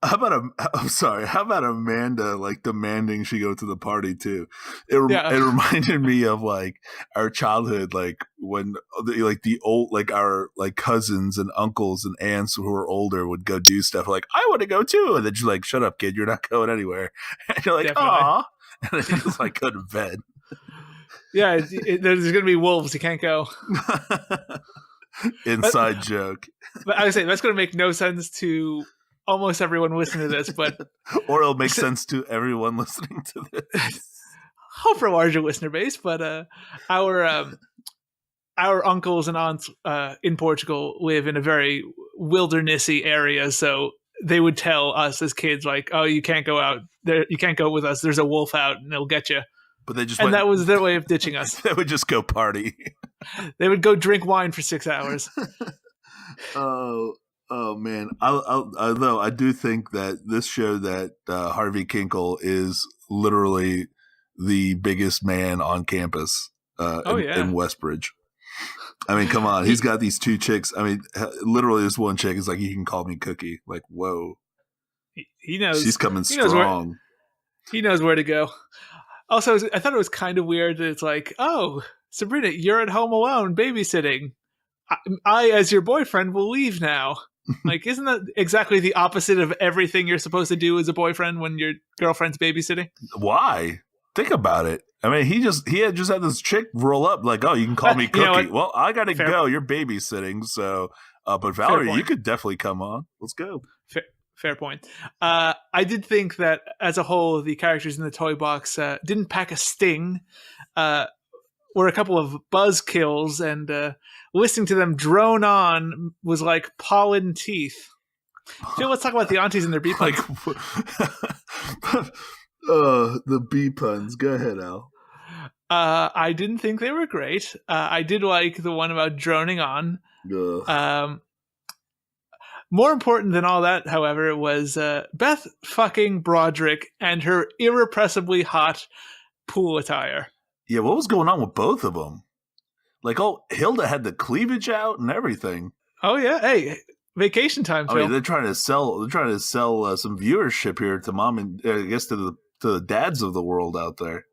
How about Amanda like demanding she go to the party too? It reminded me of like our childhood, like when the old our cousins and uncles and aunts who were older would go do stuff like, I want to go too, and then you're like, shut up, kid, you're not going anywhere. And you're like, aw, and then you just like go to bed. Yeah, there's gonna be wolves. You can't go. Inside joke. But I would say that's gonna make no sense to almost everyone listening to this, but or it'll make sense to everyone listening to this. Hope for a larger listener base, but our uncles and aunts in Portugal live in a very wildernessy area, so they would tell us as kids like, "Oh, you can't go out there. You can't go with us. There's a wolf out, and it'll get you." But that was their way of ditching us. They would just go party. They would go drink wine for 6 hours. Oh man! Although I do think that this show that Harvey Kinkle is literally the biggest man on campus in Westbridge. I mean, come on, he's got these two chicks. I mean, literally, this one chick is like, "You can call me Cookie." Like, whoa, he knows she's coming strong. He knows where to go. Also, I thought it was kind of weird that it's like, "Oh, Sabrina, you're at home alone babysitting. I, as your boyfriend, will leave now." Like, isn't that exactly the opposite of everything you're supposed to do as a boyfriend when your girlfriend's babysitting? Why? Think about it. I mean, he had this chick roll up like, "Oh, you can call me Cookie." Well, I gotta go. You're babysitting, so. But Valerie, you could definitely come on. Let's go. Fair point. I did think that as a whole, the characters in the toy box didn't pack a sting. Were a couple of buzz kills, and listening to them drone on was like pollen teeth. Phil, let's talk about the aunties and their bee puns. The bee puns. Go ahead, Al. I didn't think they were great. I did like the one about droning on. More important than all that, however, was Beth fucking Broderick and her irrepressibly hot pool attire. Yeah, what was going on with both of them? Like, Hilda had the cleavage out and everything. Oh yeah, hey, vacation time. Phil. I mean, they're trying to sell some viewership here to mom and I guess to the dads of the world out there.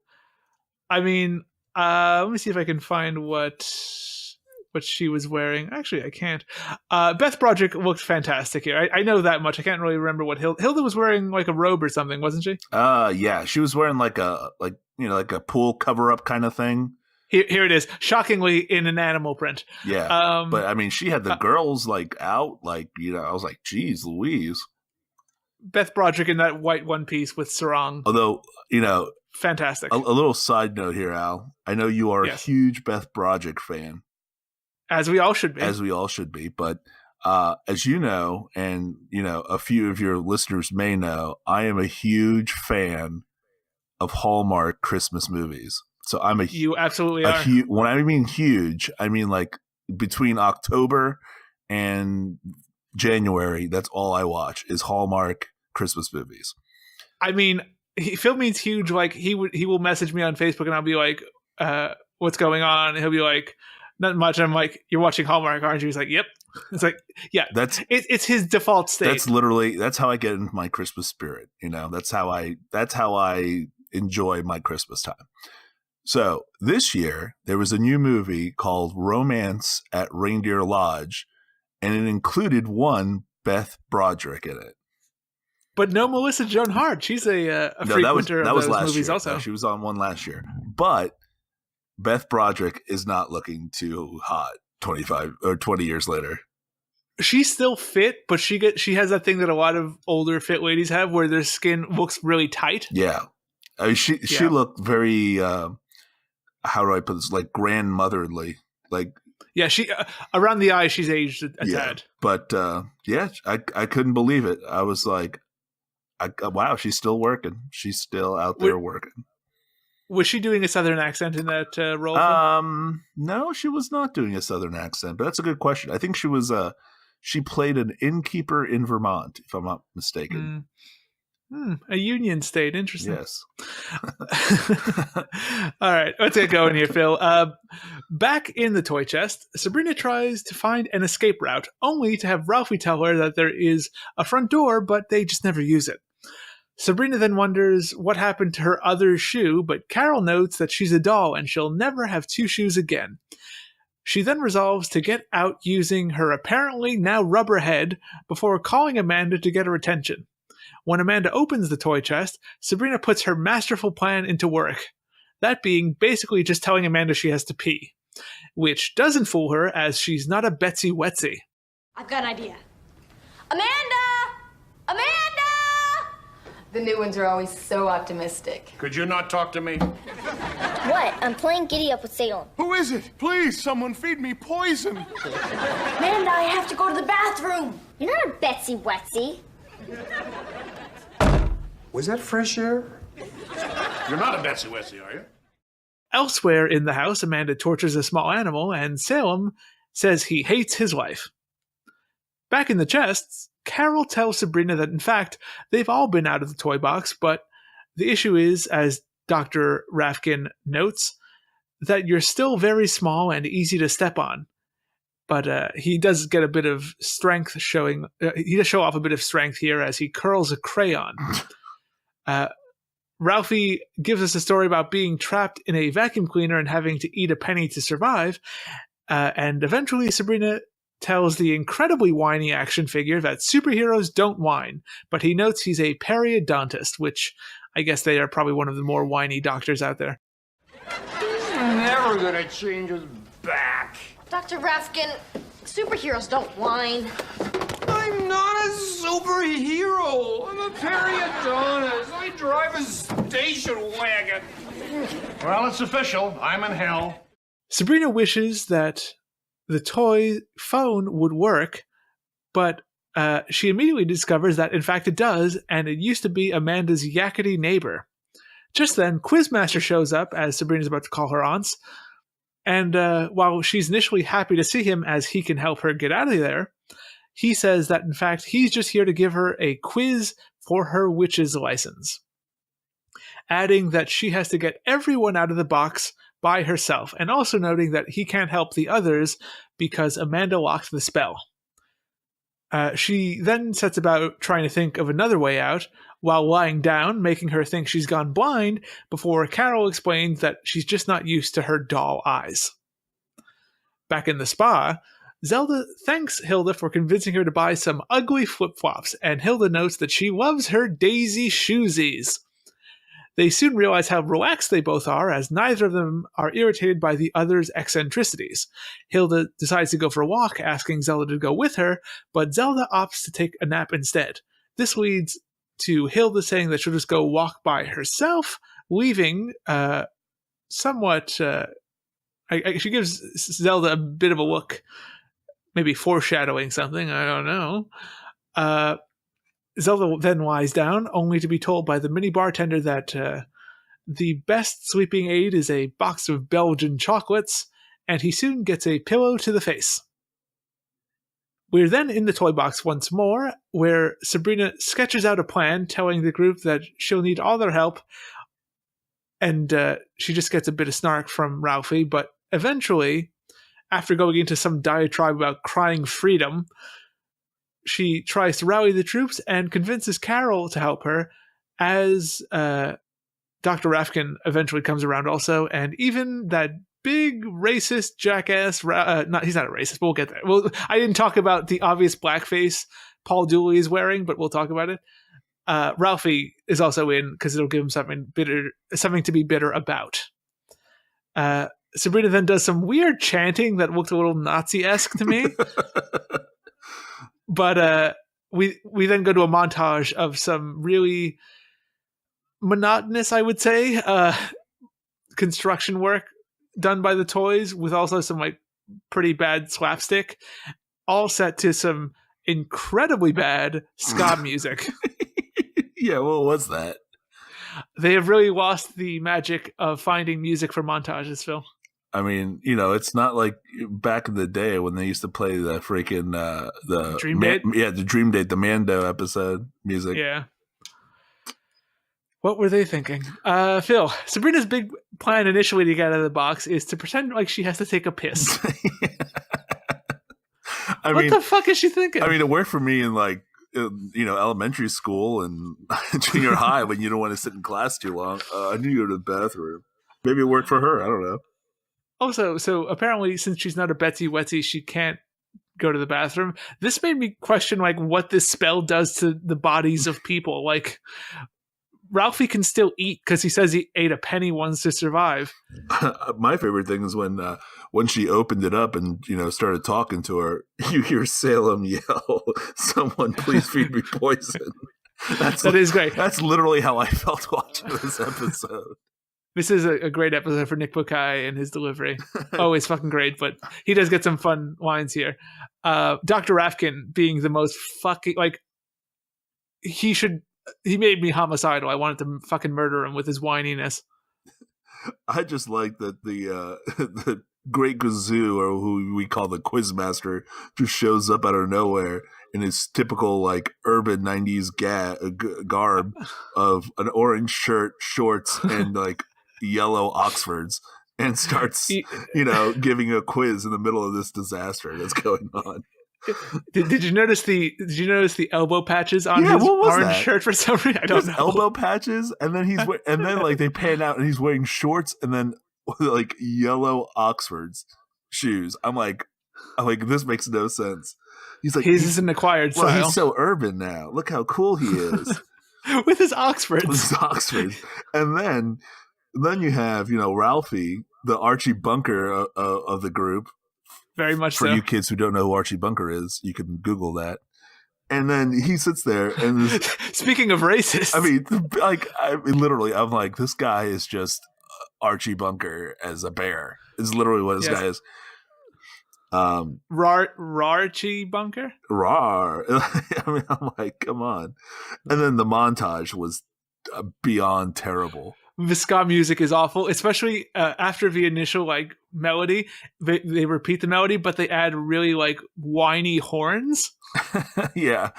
I mean, let me see if I can find what she was wearing. Actually, I can't. Beth Broderick looked fantastic here. I know that much. I can't really remember what Hilda was wearing, like a robe or something, wasn't she? Yeah, she was wearing like a pool cover up kind of thing. Here it is, shockingly in an animal print. Yeah, but I mean, she had the girls like out, like I was like, geez, Louise. Beth Broderick in that white one piece with sarong. Although fantastic. A little side note here, Al. I know you are a huge Beth Broderick fan. As we all should be. But as you know, and a few of your listeners may know, I am a huge fan of Hallmark Christmas movies. So you absolutely are. When I mean huge, I mean like between October and January, that's all I watch is Hallmark Christmas movies. I mean, Phil means huge. Like he will message me on Facebook, and I'll be like, "What's going on?" And he'll be like, "Not much." I'm like, "You're watching Hallmark, aren't you?" He's like, "Yep." It's like, yeah, it's his default state. That's how I get into my Christmas spirit. That's how I enjoy my Christmas time. So this year there was a new movie called Romance at Reindeer Lodge, and it included one Beth Broderick in it. But no Melissa Joan Hart. She's a frequenter of those movies year. also. No, she was on one last year. But Beth Broderick is not looking too hot 25 or 20 years later. She's still fit, but she has that thing that a lot of older fit ladies have where their skin looks really tight. Yeah. I mean, she looked very, how do I put this, like grandmotherly. Like, yeah, she around the eyes, she's aged a tad. But I couldn't believe it. I was like, wow, she's still working. She's still out there working. Was she doing a Southern accent in that role? No, she was not doing a Southern accent, but that's a good question. I think she was, she played an innkeeper in Vermont, if I'm not mistaken. A Union state. Interesting. Yes. All right, let's get going here, Phil. Back in the toy chest, Sabrina tries to find an escape route, only to have Ralphie tell her that there is a front door, but they just never use it. Sabrina then wonders what happened to her other shoe, but Carol notes that she's a doll and she'll never have two shoes again. She then resolves to get out using her apparently now rubber head before calling Amanda to get her attention. When Amanda opens the toy chest, Sabrina puts her masterful plan into work. That being basically just telling Amanda she has to pee. Which doesn't fool her, as she's not a Betsy Wetsy. I've got an idea. Amanda! Amanda! The new ones are always so optimistic. Could you not talk to me? What? I'm playing Giddy Up with Salem. Who is it? Please, someone feed me poison. Amanda, I have to go to the bathroom. You're not a Betsy Wetsy. Was that fresh air? You're not a Betsy Wetsy, are you? Elsewhere in the house, Amanda tortures a small animal, and Salem says he hates his life. Back in the chests, Carol tells Sabrina that, in fact, they've all been out of the toy box, but the issue is, as Dr. Rafkin notes, that you're still very small and easy to step on. But he does get a bit of strength showing. He does show off a bit of strength here as he curls a crayon. Ralphie gives us a story about being trapped in a vacuum cleaner and having to eat a penny to survive. And eventually Sabrina tells the incredibly whiny action figure that superheroes don't whine, but he notes he's a periodontist, which I guess they are probably one of the more whiny doctors out there. He's never gonna change his back. Dr. Rafkin, superheroes don't whine. I'm not a superhero. I'm a periodontist. I drive a station wagon. Well, it's official. I'm in hell. Sabrina wishes that the toy phone would work, but she immediately discovers that, in fact, it does, and it used to be Amanda's yakety neighbor. Just then, Quizmaster shows up as Sabrina's about to call her aunts, and while she's initially happy to see him as he can help her get out of there, he says that, in fact, he's just here to give her a quiz for her witch's license, adding that she has to get everyone out of the box by herself, and also noting that he can't help the others because Amanda locked the spell. She then sets about trying to think of another way out while lying down, making her think she's gone blind, before Carol explains that she's just not used to her doll eyes. Back in the spa, Zelda thanks Hilda for convincing her to buy some ugly flip-flops, and Hilda notes that she loves her daisy shoesies. They soon realize how relaxed they both are, as neither of them are irritated by the other's eccentricities. Hilda decides to go for a walk, asking Zelda to go with her, but Zelda opts to take a nap instead. This leads to Hilda saying that she'll just go walk by herself, leaving somewhat... she gives Zelda a bit of a look, maybe foreshadowing something, I don't know. Zelda then lies down, only to be told by the mini bartender that the best sleeping aid is a box of Belgian chocolates, and he soon gets a pillow to the face. We're then in the toy box once more, where Sabrina sketches out a plan, telling the group that she'll need all their help, and she just gets a bit of snark from Ralphie, but eventually, after going into some diatribe about crying freedom, she tries to rally the troops and convinces Carol to help her, as Dr. Rafkin eventually comes around also, and even that big racist jackass, he's not a racist, but we'll get there. Well, I didn't talk about the obvious blackface Paul Dooley is wearing, but we'll talk about it. Ralphie is also in because it'll give him something to be bitter about. Sabrina then does some weird chanting that looked a little Nazi-esque to me. But we then go to a montage of some really monotonous, I would say, construction work done by the toys, with also some like pretty bad slapstick, all set to some incredibly bad ska music. Yeah, what was that? They have really lost the magic of finding music for montages, Phil. I mean, it's not like back in the day when they used to play the freaking the Dream Date? the Dream Date, the Mando episode music. Yeah. What were they thinking? Phil, Sabrina's big plan initially to get out of the box is to pretend like she has to take a piss. What the fuck is she thinking? I mean, it worked for me in elementary school and junior high when you don't want to sit in class too long. I need to go to the bathroom. Maybe it worked for her. I don't know. Also, so apparently since she's not a Betsy Wetsy, she can't go to the bathroom. This made me question like what this spell does to the bodies of people. Like, Ralphie can still eat because he says he ate a penny once to survive. My favorite thing is when she opened it up and started talking to her, you hear Salem yell, "Someone please feed me poison." That is great. That's literally how I felt watching this episode. This is a great episode for Nick Bukai and his delivery. Oh, it's fucking great, but he does get some fun lines here. Dr. Rafkin being the most fucking, like, he made me homicidal. I wanted to fucking murder him with his whininess. I just like that the Great Gazoo, or who we call the Quizmaster, just shows up out of nowhere in his typical like urban 90s garb of an orange shirt, shorts, and like yellow Oxfords, and starts giving a quiz in the middle of this disaster that's going on. Did you notice the elbow patches on his orange shirt for some reason? I don't know. Elbow patches, and then like they pan out and he's wearing shorts and then like yellow Oxfords shoes. I'm like this makes no sense. He's like, he's an acquired style. He's so urban now. Look how cool he is with his Oxfords. And then you have Ralphie, the Archie Bunker of the group. Very much for so. you kids who don't know who Archie Bunker is, you can Google that. And then he sits there and speaking of racist, literally, I'm like, this guy is just Archie Bunker as a bear. Is literally what this guy is. Rarchie Bunker? Rar. I mean, I'm like, come on. And then the montage was beyond terrible. The ska music is awful, especially after the initial like melody. They repeat the melody, but they add really like whiny horns. Yeah,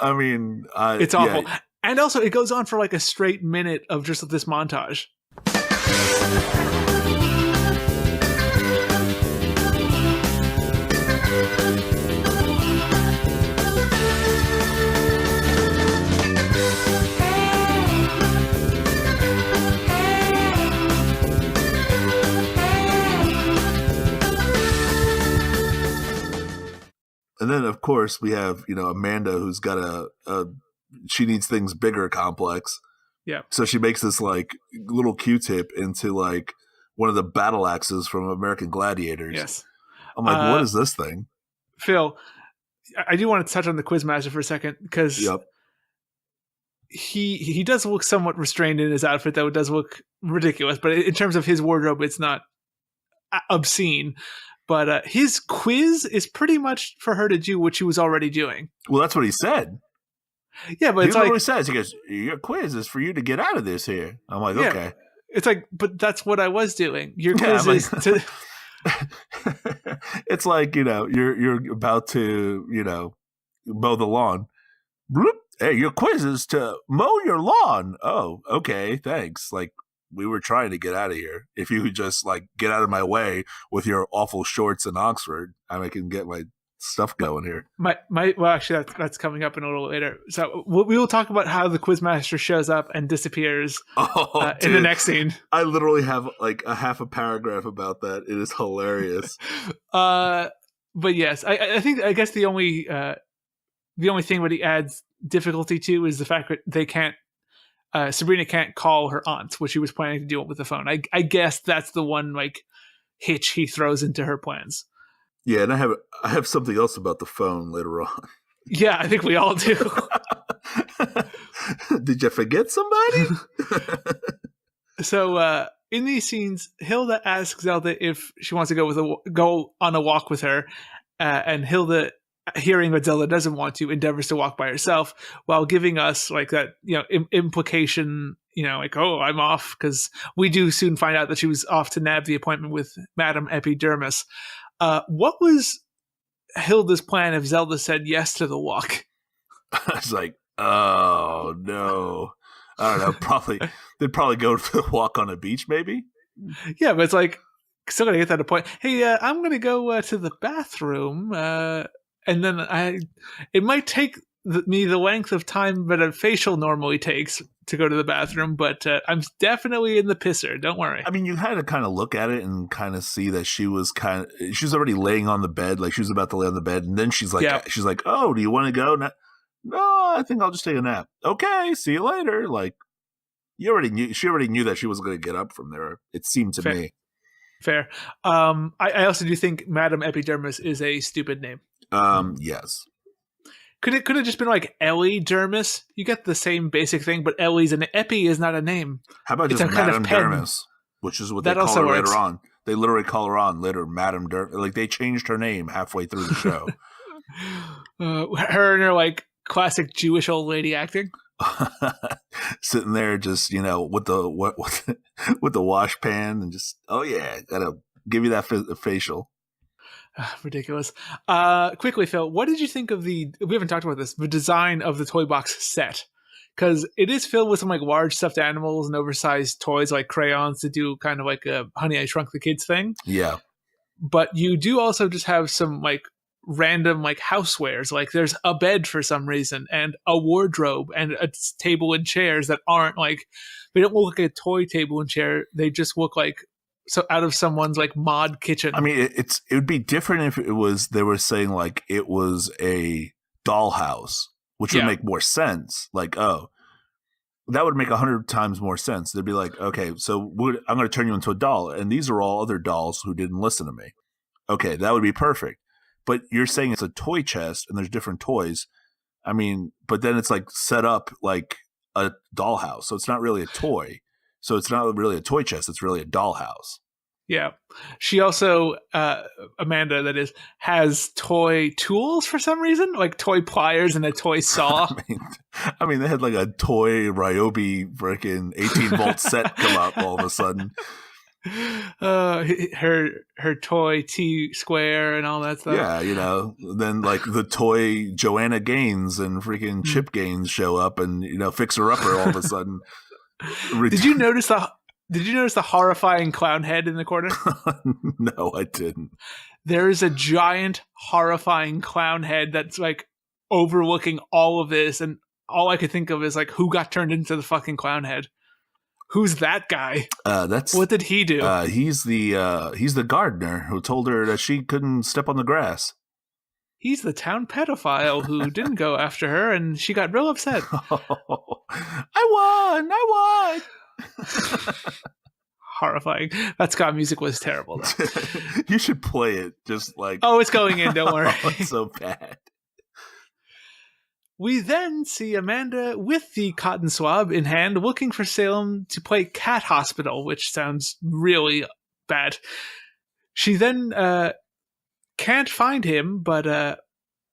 I mean, it's awful. Yeah. And also, it goes on for like a straight minute of just this montage. And then, of course, we have, Amanda, who's got a she needs things bigger complex. Yeah. So she makes this, like, little Q-tip into, like, one of the battle axes from American Gladiators. Yes. I'm like, what is this thing? Phil, I do want to touch on the Quizmaster for a second, because he does look somewhat restrained in his outfit, though it does look ridiculous. But in terms of his wardrobe, it's not obscene. But his quiz is pretty much for her to do what she was already doing. Well, that's what he said. Yeah, but it's like... he says. He goes, your quiz is for you to get out of this here. I'm like, okay. It's like, but that's what I was doing. Your quiz is to... It's like, you're about to, mow the lawn. Bloop. Hey, your quiz is to mow your lawn. Oh, okay, thanks. Like, we were trying to get out of here. If you could just, like, get out of my way with your awful shorts in Oxford, I can get my stuff going here. Well, actually, that's coming up in a little later. So we will talk about how the quizmaster shows up and disappears in the next scene. I literally have like a half a paragraph about that. It is hilarious. But yes, I guess the only thing that he adds difficulty to is the fact that they can't. Sabrina can't call her aunt, which she was planning to do with the phone. I guess that's the one like hitch he throws into her plans. Yeah, and I have something else about the phone later on. Yeah, I think we all do. Did you forget somebody? So in these scenes, Hilda asks Zelda if she wants to go on a walk with her, and Hilda, hearing that Zelda doesn't want to, endeavors to walk by herself while giving us like that implication, like, oh, I'm off, because we do soon find out that she was off to nab the appointment with Madame Epidermis. What was Hilda's plan if Zelda said yes to the walk? I was like, oh no, I don't know. They'd probably go to the walk on a beach, maybe. Yeah, but it's like still gonna get that point. Hey, I'm gonna go to the bathroom, and then it might take me the length of time that a facial normally takes to go to the bathroom, but I'm definitely in the pisser. Don't worry. I mean, you had to kind of look at it and kind of see that she was already laying on the bed, like she was about to lay on the bed, and then she's like, oh, do you want to go? No, I think I'll just take a nap. Okay, see you later. Like, she already knew that she wasn't going to get up from there. It seemed to me. Fair. I also do think Madame Epidermis is a stupid name. Yes. Could it have just been like Ellie Dermis? You get the same basic thing, but Ellie's an Epi is not a name. How about just Madame Dermis, which is what they call her later on. They literally call her on later, Madame Dermis. Like, they changed her name halfway through the show. Her and her like classic Jewish old lady acting. Sitting there just, with the wash pan and just, oh yeah, gotta give you that facial. Ridiculous. Quickly, Phil, what did you think of we haven't talked about this, the design of the toy box set? Because it is filled with some like large stuffed animals and oversized toys like crayons to do kind of like a Honey, I Shrunk the Kids thing. Yeah. But you do also just have some like random like housewares. Like there's a bed for some reason and a wardrobe and a table and chairs that aren't like, they don't look like a toy table and chair. They just look like out of someone's like mod kitchen. I mean, it would be different if they were saying like it was a dollhouse, which would make more sense. Like, oh, that would make 100 times more sense. They'd be like, okay, so I'm going to turn you into a doll, and these are all other dolls who didn't listen to me. Okay, that would be perfect. But you're saying it's a toy chest and there's different toys. I mean, but then it's like set up like a dollhouse, so it's not really a toy. So it's not really a toy chest. It's really a dollhouse. Yeah. She also, Amanda, that is, has toy tools for some reason, like toy pliers and a toy saw. I mean, they had like a toy Ryobi freaking 18-volt set come up all of a sudden. Her toy T-square and all that stuff. Yeah, then like the toy Joanna Gaines and freaking Chip Gaines show up and, fix her upper all of a sudden. Did you notice the horrifying clown head in the corner? No, I didn't. There is a giant horrifying clown head that's like overlooking all of this, and all I could think of is like, who got turned into the fucking clown head? Who's that guy? What did he do? He's the gardener who told her that she couldn't step on the grass. He's the town pedophile who didn't go after her, and she got real upset. I won! Horrifying. That ska music was terrible, though. You should play it, just like... Oh, it's going in, don't worry. It's so bad. We then see Amanda with the cotton swab in hand, looking for Salem to play cat hospital, which sounds really bad. She then can't find him, but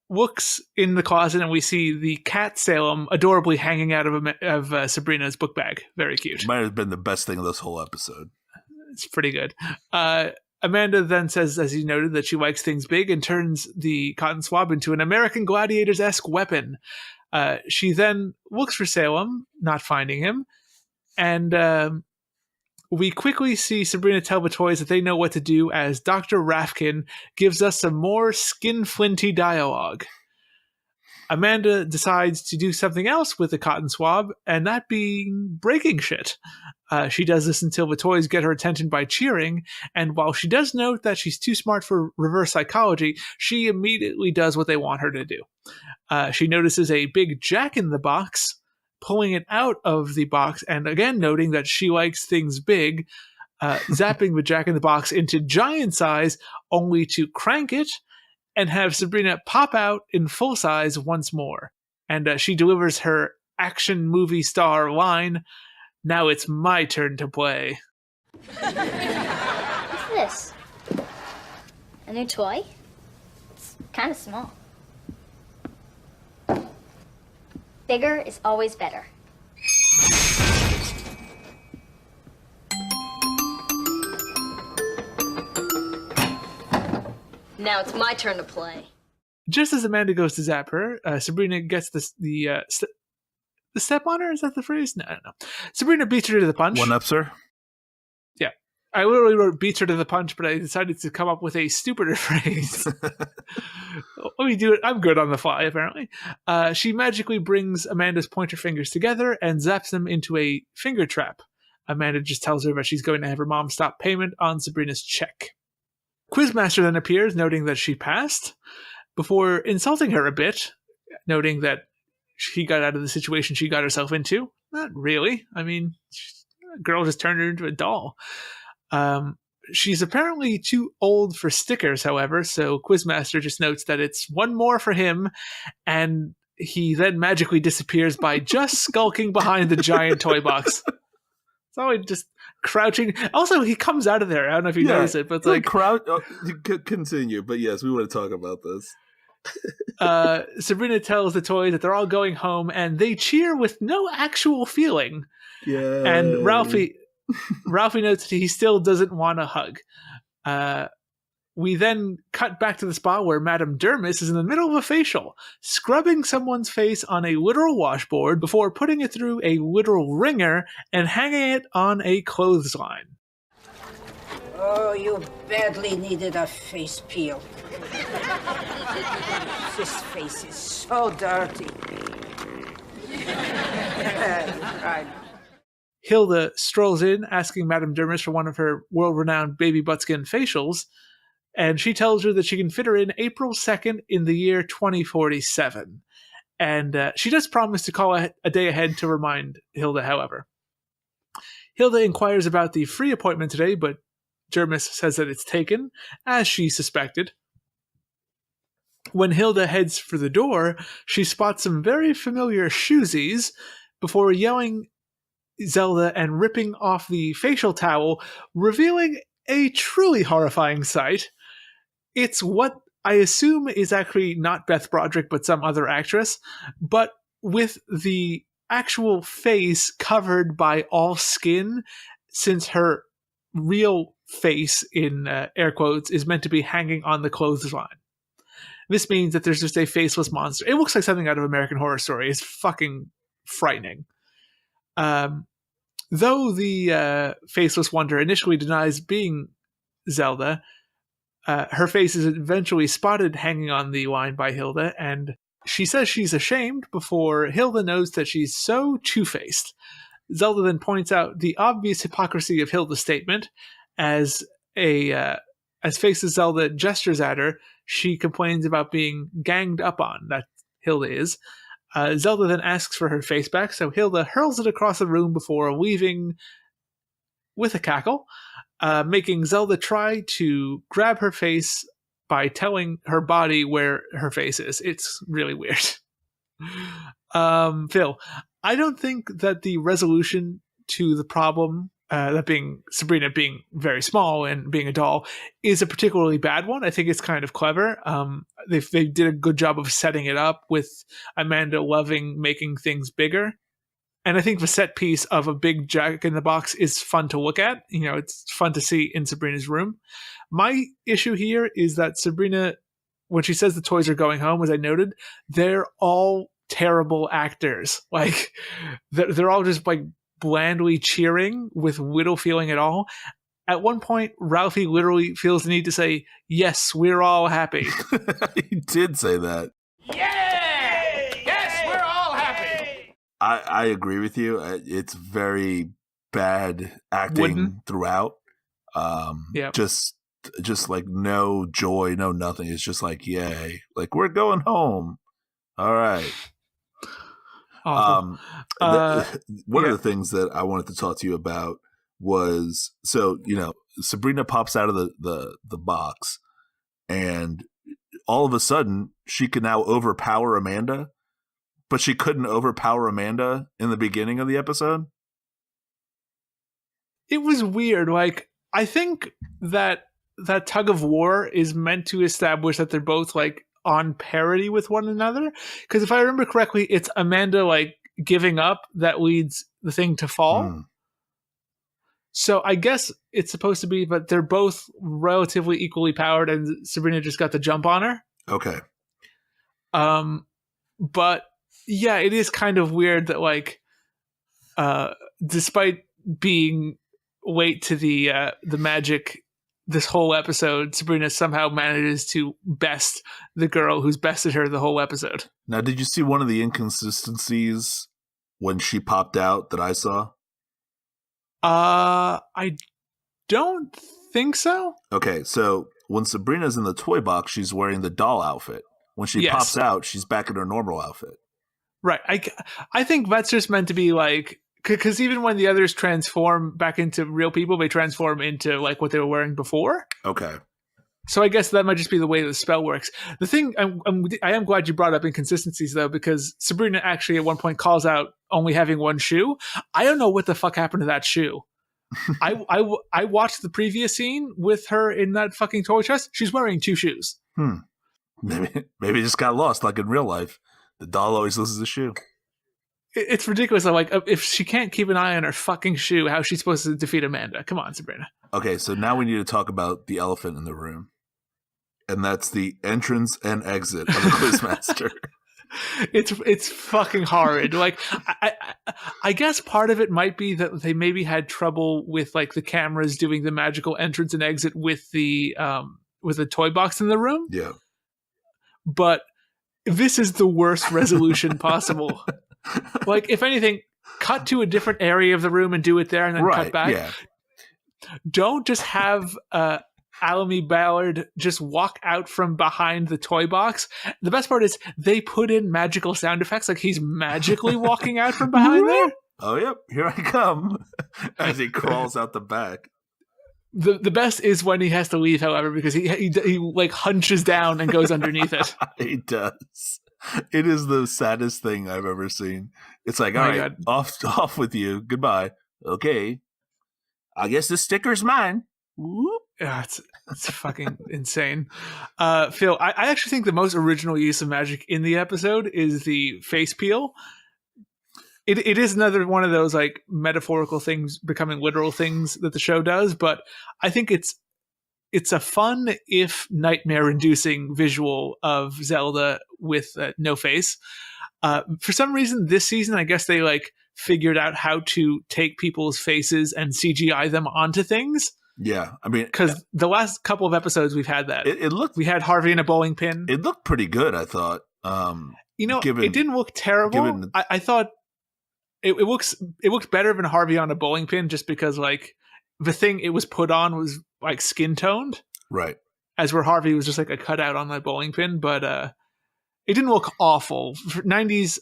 looks in the closet, and we see the cat Salem adorably hanging out of Sabrina's book bag. Very cute. Might have been the best thing of this whole episode. It's pretty good. Amanda then says, as you noted, that she likes things big and turns the cotton swab into an American Gladiators-esque weapon. She then looks for Salem, not finding him, and we quickly see Sabrina tell the toys that they know what to do as Dr. Rafkin gives us some more skin-flinty dialogue. Amanda decides to do something else with the cotton swab, and that being breaking shit. She does this until the toys get her attention by cheering, and while she does note that she's too smart for reverse psychology, she immediately does what they want her to do. She notices a big jack-in-the-box, pulling it out of the box, and again noting that she likes things big, zapping the jack-in-the-box into giant size, only to crank it and have Sabrina pop out in full size once more. And she delivers her action movie star line, "Now it's my turn to play." What's this? A new toy? It's kind of small. Bigger is always better. Now it's my turn to play. Just as Amanda goes to zap her, Sabrina gets the step on her? Is that the phrase? No, I don't know. Sabrina beats her to the punch. One up, sir. Yeah. I literally wrote beats her to the punch, but I decided to come up with a stupider phrase. Let me do it. I'm good on the fly, apparently. She magically brings Amanda's pointer fingers together and zaps them into a finger trap. Amanda just tells her that she's going to have her mom stop payment on Sabrina's check. Quizmaster then appears, noting that she passed, before insulting her a bit, noting that she got out of the situation she got herself into. Not really. I mean, a girl just turned her into a doll. She's apparently too old for stickers, however, so Quizmaster just notes that it's one more for him, and he then magically disappears by just skulking behind the giant toy box. It's always just crouching. Also, he comes out of there. I don't know if you notice it, but it's like continue. But yes, we want to talk about this. Sabrina tells the toys that they're all going home, and they cheer with no actual feeling. Yeah. And Ralphie notes that he still doesn't want a hug. We then cut back to the spot where Madame Dermis is in the middle of a facial, scrubbing someone's face on a literal washboard before putting it through a literal wringer and hanging it on a clothesline. Oh, you badly needed a face peel. This face is so dirty. Right. Hilda strolls in, asking Madame Dermis for one of her world-renowned baby buttskin facials, and she tells her that she can fit her in April 2nd in the year 2047. And she does promise to call a day ahead to remind Hilda, however. Hilda inquires about the free appointment today, but Dermis says that it's taken, as she suspected. When Hilda heads for the door, she spots some very familiar shoesies before yelling Zelda and ripping off the facial towel, revealing a truly horrifying sight. It's what I assume is actually not Beth Broderick, but some other actress, but with the actual face covered by all skin, since her real face, in air quotes, is meant to be hanging on the clothesline. This means that there's just a faceless monster. It looks like something out of American Horror Story. It's fucking frightening. Though the faceless wonder initially denies being Zelda, her face is eventually spotted hanging on the line by Hilda, and she says she's ashamed before Hilda knows that she's so two-faced. Zelda then points out the obvious hypocrisy of Hilda's statement. As Faces Zelda gestures at her, she complains about being ganged up on, that Hilda is. Zelda then asks for her face back, so Hilda hurls it across the room before leaving with a cackle, making Zelda try to grab her face by telling her body where her face is. It's really weird. Phil, I don't think that the resolution to the problem, that being Sabrina being very small and being a doll, is a particularly bad one. I think it's kind of clever. They did a good job of setting it up with Amanda loving making things bigger. And I think the set piece of a big Jack-in-the-Box is fun to look at. You know, it's fun to see in Sabrina's room. My issue here is that Sabrina, when she says the toys are going home, as I noted, they're all terrible actors. Like, they're all just like blandly cheering with little feeling at all. At one point, Ralphie literally feels the need to say, "Yes, we're all happy." He did say that. I agree with you. It's very bad acting throughout. Just like no joy, no nothing. It's just like, yay, like we're going home. All right. One of the things that I wanted to talk to you about was, so, you know, Sabrina pops out of the box, and all of a sudden she can now overpower Amanda. But she couldn't overpower Amanda in the beginning of the episode? It was weird. Like, I think that tug of war is meant to establish that they're both, like, on parity with one another. Because if I remember correctly, it's Amanda, like, giving up that leads the thing to fall. So I guess it's supposed to be, but they're both relatively equally powered, and Sabrina just got the jump on her. Okay. But yeah, it is kind of weird that, like, despite being late to the magic this whole episode, Sabrina somehow manages to best the girl who's bested her the whole episode. Now, did you see one of the inconsistencies when she popped out that I saw? I don't think so. Okay, so when Sabrina's in the toy box, she's wearing the doll outfit. When she pops out, she's back in her normal outfit. Right. I think that's just meant to be like, because even when the others transform back into real people, they transform into like what they were wearing before. Okay. So I guess that might just be the way the spell works. The thing, I am glad you brought up inconsistencies though, because Sabrina actually at one point calls out only having one shoe. I don't know what the fuck happened to that shoe. I watched the previous scene with her in that fucking toy chest. She's wearing two shoes. Maybe it just got lost like in real life. The doll always loses a shoe. It's ridiculous. I'm like, if she can't keep an eye on her fucking shoe, how is she supposed to defeat Amanda? Come on, Sabrina. Okay, so now we need to talk about the elephant in the room. And that's the entrance and exit of the Quizmaster. It's fucking horrid. Like, I guess part of it might be that they maybe had trouble with like the cameras doing the magical entrance and exit with the toy box in the room. Yeah. But this is the worst resolution possible. Like, if anything, cut to a different area of the room and do it there, and then cut back. Yeah. Don't just have Alamy Ballard just walk out from behind the toy box. The best part is they put in magical sound effects, like he's magically walking out from behind there. Oh, yep. Here I come. As he crawls out the back. The best is when he has to leave, however, because he like hunches down and goes underneath it. He does. It is the saddest thing I've ever seen. It's like, all right, off with you. Goodbye. Okay. I guess this sticker's mine. Whoop. Yeah, it's fucking insane. Phil, I actually think the most original use of magic in the episode is the face peel. It is another one of those like metaphorical things becoming literal things that the show does, but I think it's a fun, if nightmare-inducing visual of Zelda with no face. For some reason, this season, I guess they like figured out how to take people's faces and CGI them onto things. Yeah, I mean, because the last couple of episodes we've had that. We had Harvey in a bowling pin. It looked pretty good, I thought. It didn't look terrible. I thought it looked better than Harvey on a bowling pin, just because like the thing it was put on was like skin toned, right? As where Harvey was just like a cutout on that bowling pin, but it didn't look awful. For 90s,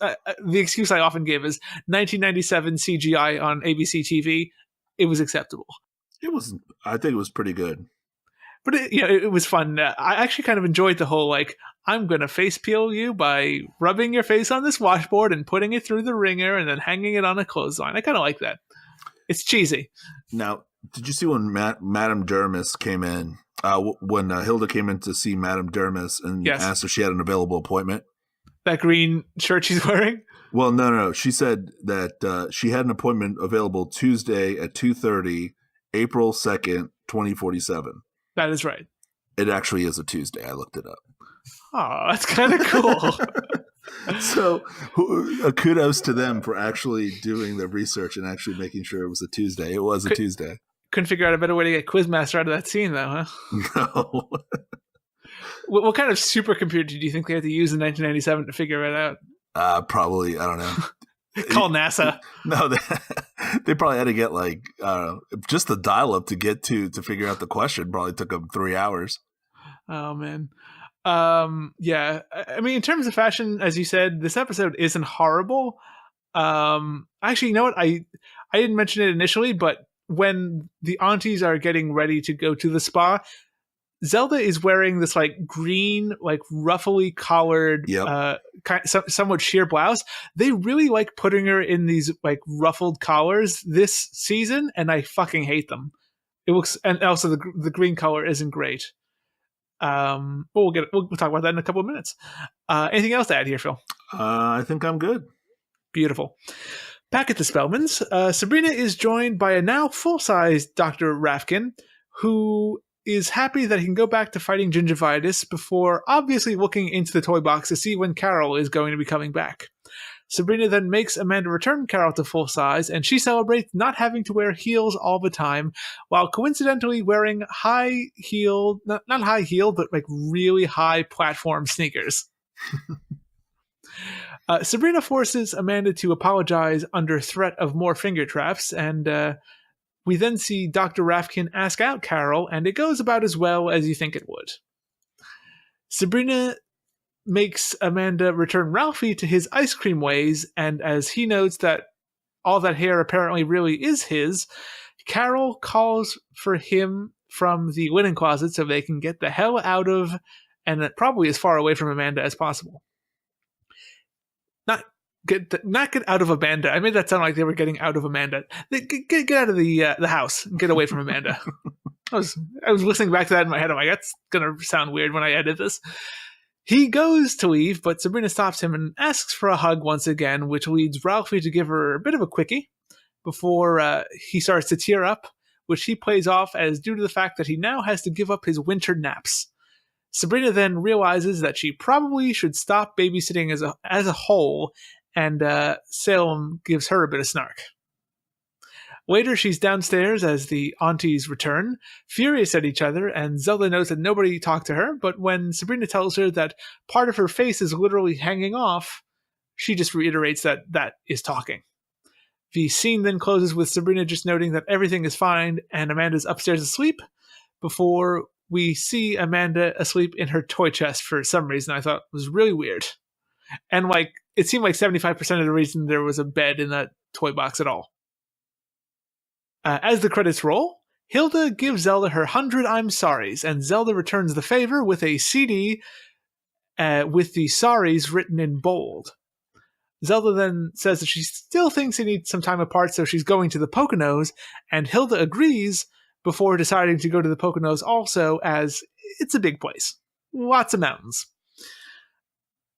the excuse I often give is 1997 CGI on ABC TV. It was acceptable. I think it was pretty good. But it was fun. I actually kind of enjoyed the whole, like, I'm going to face peel you by rubbing your face on this washboard and putting it through the ringer and then hanging it on a clothesline. I kind of like that. It's cheesy. Now, did you see when Madame Dermis came in? When Hilda came in to see Madame Dermis and asked if she had an available appointment? That green shirt she's wearing? Well, no. She said that she had an appointment available Tuesday at 2:30, April 2nd, 2047. That is right. It actually is a Tuesday. I looked it up. Oh, that's kind of cool. So kudos to them for actually doing the research and actually making sure it was a Tuesday. It was a Tuesday. Couldn't figure out a better way to get Quizmaster out of that scene, though, huh? No. What kind of supercomputer do you think they had to use in 1997 to figure it out? Probably, I don't know. Call NASA. No, they probably had to get just the dial-up to get to figure out the question. Probably took them 3 hours. Oh man. Yeah. I mean, in terms of fashion, as you said, this episode isn't horrible. Actually, you know what? I didn't mention it initially, but when the aunties are getting ready to go to the spa, Zelda is wearing this green, ruffly collared, somewhat sheer blouse. They really like putting her in these ruffled collars this season, and I fucking hate them. It looks, and also the green color isn't great. But we'll talk about that in a couple of minutes. Anything else to add here, Phil? I think I'm good. Beautiful. Back at the Spellmans, Sabrina is joined by a now full-size Dr. Rafkin, who is happy that he can go back to fighting gingivitis before obviously looking into the toy box to see when Carol is going to be coming back. Sabrina then makes Amanda return Carol to full size, and she celebrates not having to wear heels all the time, while coincidentally wearing high-heeled, not high-heeled, but really high platform sneakers. Sabrina forces Amanda to apologize under threat of more finger traps, and we then see Dr. Rafkin ask out Carol, and it goes about as well as you think it would. Sabrina makes Amanda return Ralphie to his ice cream ways, and as he notes that all that hair apparently really is his, Carol calls for him from the linen closet so they can get the hell out of, and probably as far away from Amanda as possible. Not get out of Amanda. I made that sound like they were getting out of Amanda. Get out of the house and get away from Amanda. I was listening back to that in my head. I'm like, that's gonna sound weird when I edit this. He goes to leave, but Sabrina stops him and asks for a hug once again, which leads Ralphie to give her a bit of a quickie before he starts to tear up, which he plays off as due to the fact that he now has to give up his winter naps. Sabrina then realizes that she probably should stop babysitting as a whole, and Salem gives her a bit of snark. Later, she's downstairs as the aunties return, furious at each other, and Zelda knows that nobody talked to her, but when Sabrina tells her that part of her face is literally hanging off, she just reiterates that is talking. The scene then closes with Sabrina just noting that everything is fine and Amanda's upstairs asleep, before we see Amanda asleep in her toy chest for some reason I thought was really weird. And it seemed like 75% of the reason there was a bed in that toy box at all. As the credits roll, Hilda gives Zelda her 100 I'm Sorries, and Zelda returns the favor with a CD with the sorries written in bold. Zelda then says that she still thinks they need some time apart, so she's going to the Poconos, and Hilda agrees before deciding to go to the Poconos also, as it's a big place. Lots of mountains.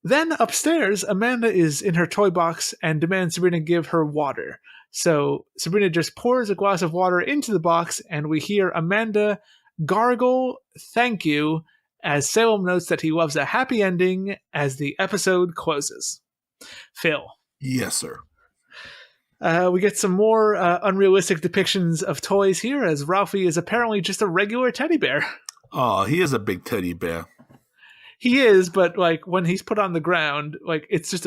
Then upstairs, Amanda is in her toy box and demands Sabrina give her water. So Sabrina just pours a glass of water into the box, and we hear Amanda gargle "thank you" as Salem notes that he loves a happy ending as the episode closes. Phil. Yes, sir. We get some more unrealistic depictions of toys here, as Ralphie is apparently just a regular teddy bear. Oh, he is a big teddy bear. He is, but when he's put on the ground, it's just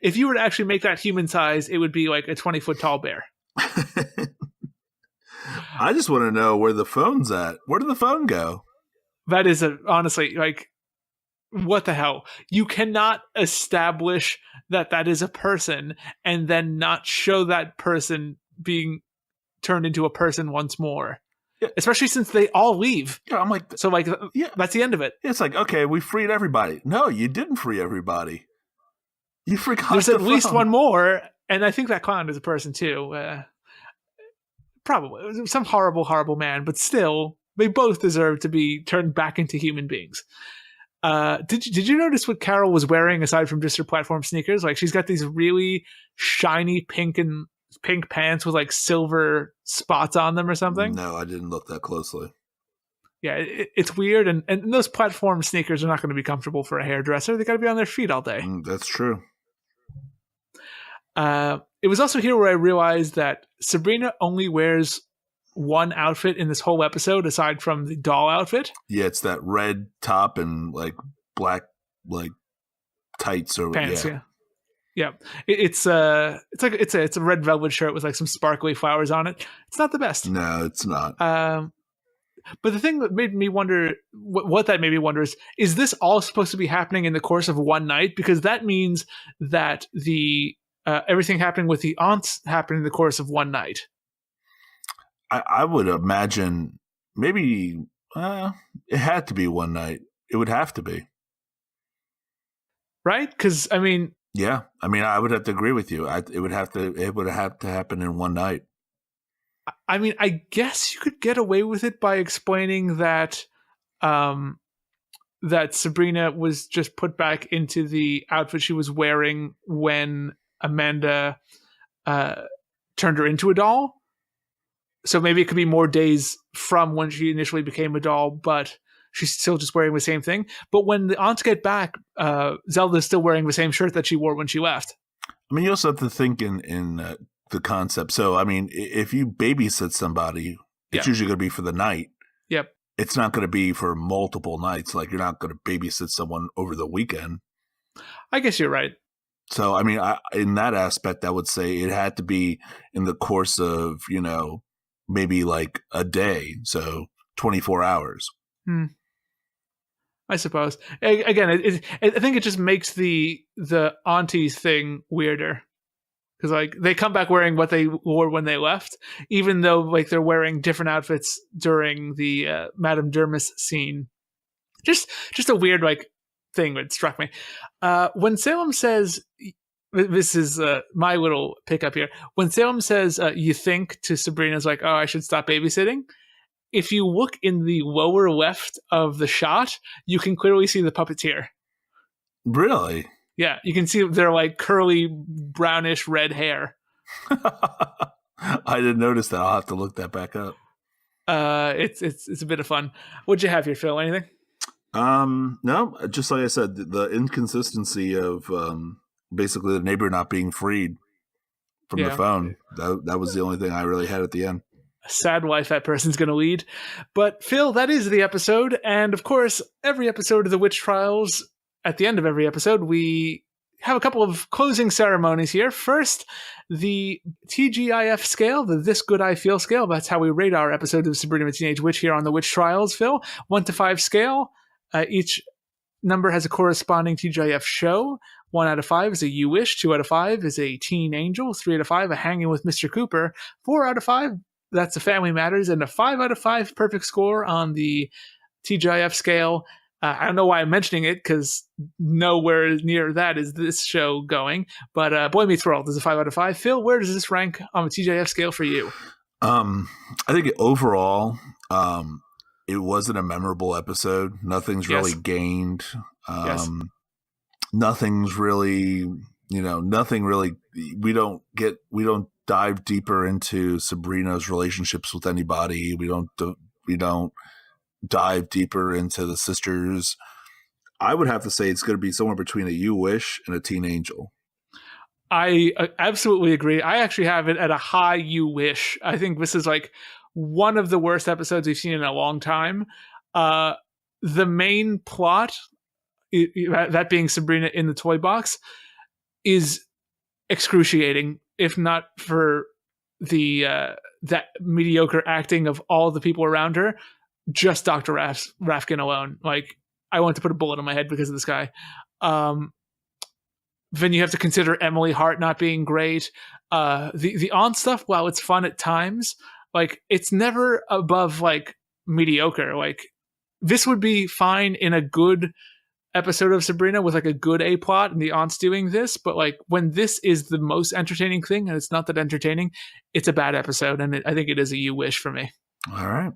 if you were to actually make that human size, it would be like a 20-foot tall bear. I just want to know where the phone's at. Where did the phone go? That is honestly, what the hell? You cannot establish that is a person and then not show that person being turned into a person once more. Yeah. Especially since they all leave. Yeah, I'm like, so yeah, that's the end of it. It's like, okay, we freed everybody. No, you didn't free everybody. You forgot. There's at least one more, and I think that clown is a person too. Probably some horrible, horrible man, but still, they both deserve to be turned back into human beings. Did you notice what Carol was wearing aside from just her platform sneakers? Like, she's got these really shiny pink pants with like silver spots on them or something. No, I didn't look that closely. Yeah, it's weird, and those platform sneakers are not going to be comfortable for a hairdresser. They got to be on their feet all day. That's true. It was also here where I realized that Sabrina only wears one outfit in this whole episode aside from the doll outfit. Yeah, it's that red top and like black like tights or pants. Yeah. It's a red velvet shirt with like some sparkly flowers on it. It's not the best. No, it's not. But the thing that made me wonder, what that made me wonder is this all supposed to be happening in the course of one night? Because that means that the everything happening with the aunts happened in the course of one night. I would imagine maybe it had to be one night. It would have to be. Right? Because, I mean... Yeah. I mean, I would have to agree with you. It would have to happen in one night. I mean, I guess you could get away with it by explaining that that Sabrina was just put back into the outfit she was wearing when Amanda turned her into a doll. So maybe it could be more days from when she initially became a doll, but she's still just wearing the same thing. But when the aunts get back, Zelda's still wearing the same shirt that she wore when she left. I mean, you also have to think in the concept. So, I mean, if you babysit somebody, it's usually going to be for the night. Yep. It's not going to be for multiple nights. Like, you're not going to babysit someone over the weekend. I guess you're right. So, I mean, in that aspect, I would say it had to be in the course of, maybe like a day. So 24 hours. I suppose. Again, I think it just makes the aunties thing weirder. Because like they come back wearing what they wore when they left, even though like they're wearing different outfits during the Madame Dermis scene. Just a weird like thing that struck me. When Salem says, this is my little pickup here. When Salem says, you think to Sabrina's like, oh, I should stop babysitting. If you look in the lower left of the shot, you can clearly see the puppeteer. Really? Yeah, you can see their like curly brownish red hair. I didn't notice that. I'll have to look that back up. It's a bit of fun. What'd you have here, Phil? Anything? No, just like I said, the inconsistency of basically the neighbor not being freed from the phone. That was the only thing I really had at the end. A sad life that person's going to lead. But Phil, that is the episode. And of course, every episode of the Witch Trials, at the end of every episode, we have a couple of closing ceremonies here. First, the TGIF scale, the This Good I Feel scale. That's how we rate our episode of Sabrina the Teenage Witch here on the Witch Trials, Phil. 1 to 5 scale. Each number has a corresponding TGIF show. 1 out of 5 is a You Wish. 2 out of 5 is a Teen Angel. 3 out of 5, a Hanging with Mr. Cooper. 4 out of 5, that's a Family Matters. And a 5 out of 5 perfect score on the TGIF scale. I don't know why I'm mentioning it, because nowhere near that is this show going. But Boy Meets World is a 5 out of 5. Phil, where does this rank on the TGIF scale for you? I think overall, it wasn't a memorable episode. Nothing's really gained. Nothing's really, nothing really. We don't dive deeper into Sabrina's relationships with anybody. We don't dive deeper into the sisters. I would have to say it's going to be somewhere between a You Wish and a Teen Angel. I absolutely agree. I actually have it at a high You Wish. I think this is like one of the worst episodes we've seen in a long time. The main plot, that being Sabrina in the toy box, is excruciating, if not for the that mediocre acting of all the people around her. Just Dr. Rafkin alone. Like, I want to put a bullet in my head because of this guy. Then you have to consider Emily Hart not being great. The aunt stuff, while it's fun at times, like, it's never above like mediocre. Like, this would be fine in a good episode of Sabrina with like a good A plot and the aunt's doing this, but like when this is the most entertaining thing and it's not that entertaining, it's a bad episode, and I think it is a You Wish for me. All right.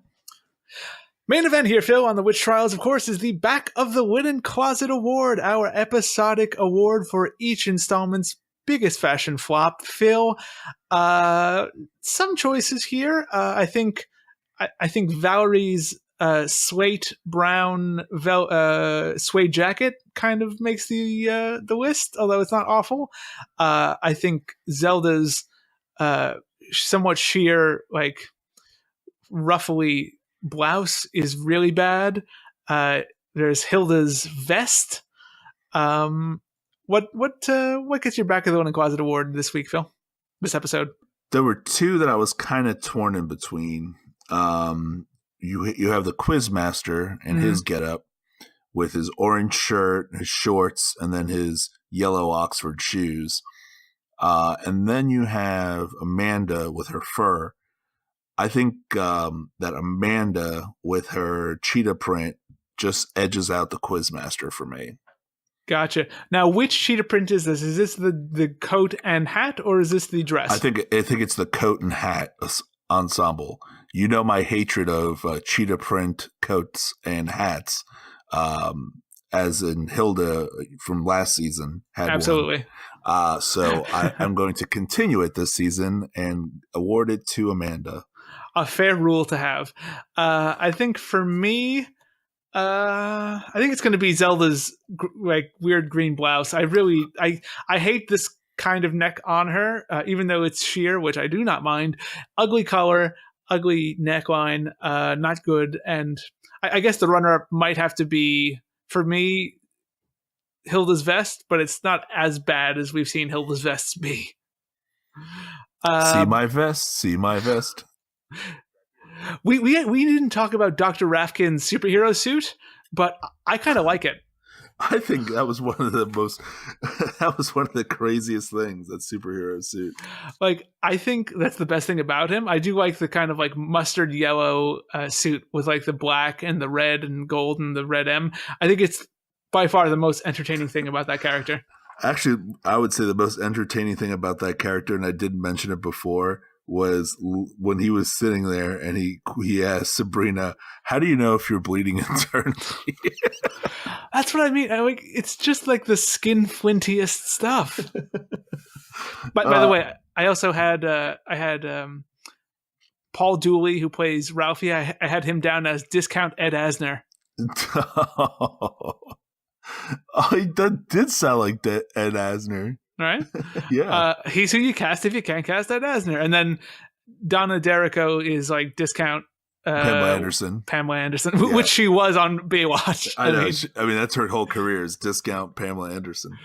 Main event here, Phil, on the Witch Trials, of course, is the Back of the Linen Closet Award, our episodic award for each installment's biggest fashion flop. Phil, some choices here. I think Valerie's slate brown suede jacket kind of makes the list, although it's not awful. I think Zelda's somewhat sheer, like, ruffly blouse is really bad. There's Hilda's vest. What gets your Back of the Linen Closet Award this week, Phil? This episode? There were two that I was kind of torn in between. You have the Quizmaster and his getup with his orange shirt, his shorts, and then his yellow Oxford shoes. And then you have Amanda with her fur. I think that Amanda with her cheetah print just edges out the Quizmaster for me. Gotcha. Now, which cheetah print is this? Is this the coat and hat, or is this the dress? I think it's the coat and hat ensemble. You know my hatred of cheetah print coats and hats, as in Hilda from last season had Absolutely. one. So I'm going to continue it this season and award it to Amanda. A fair rule to have. I think for me, I think it's going to be Zelda's like weird green blouse. I hate this kind of neck on her, even though it's sheer, which I do not mind. Ugly color, ugly neckline, not good. And I guess the runner-up might have to be, for me, Hilda's vest, but it's not as bad as we've seen Hilda's vests be. See my vest. We didn't talk about Dr. Rafkin's superhero suit, but I kind of like it. I think that was one of the craziest things, that superhero suit. Like, I think that's the best thing about him. I do like the kind of like mustard yellow suit with like the black and the red and gold and the red M. I think it's by far the most entertaining thing about that character. Actually, I would say the most entertaining thing about that character, and I did mention it before, was when he was sitting there and he asked Sabrina, "How do you know if you're bleeding internally?" That's what I mean. It's just like the skin flintiest stuff. By the way, I also had Paul Dooley, who plays Ralphie. I had him down as Discount Ed Asner. That did sound like Ed Asner. Right? Yeah. He's who you cast if you can't cast Ed Asner. And then Donna Derrico is like Discount Pamela Anderson. Yeah. Which she was on Baywatch. I know. I mean, that's her whole career, is Discount Pamela Anderson.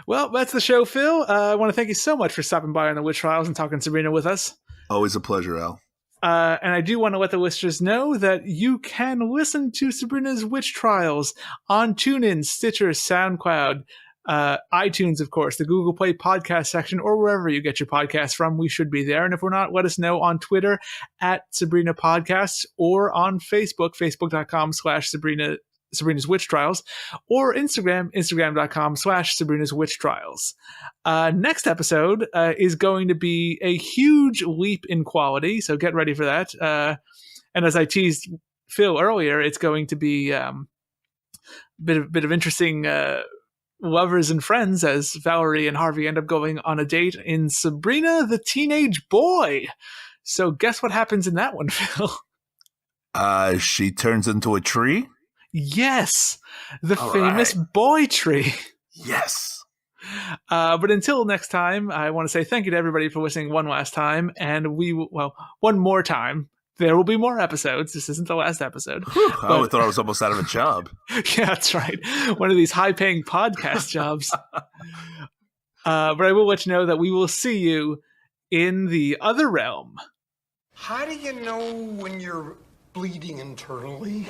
Well, that's the show, Phil. I want to thank you so much for stopping by on the Witch Trials and talking Sabrina with us. Always a pleasure, Al. And I do want to let the listeners know that you can listen to Sabrina's Witch Trials on TuneIn, Stitcher, SoundCloud, iTunes, of course, the Google Play podcast section, or wherever you get your podcasts from. We should be there. And if we're not, let us know on Twitter at Sabrina Podcasts, or on Facebook, facebook.com/Sabrina's Witch Trials, or Instagram.com/Sabrina's Witch Trials. Next episode is going to be a huge leap in quality, so get ready for that. And as I teased Phil earlier, it's going to be a bit of interesting lovers and friends, as Valerie and Harvey end up going on a date in Sabrina the Teenage Boy. So guess what happens in that one, Phil? She turns into a tree? Yes, the famous boy tree. Yes. But until next time, I want to say thank you to everybody for listening one last time, and one more time. There will be more episodes. This isn't the last episode. I thought I was almost out of a job. Yeah, that's right. One of these high-paying podcast jobs. But I will let you know that we will see you in the other realm. How do you know when you're bleeding internally?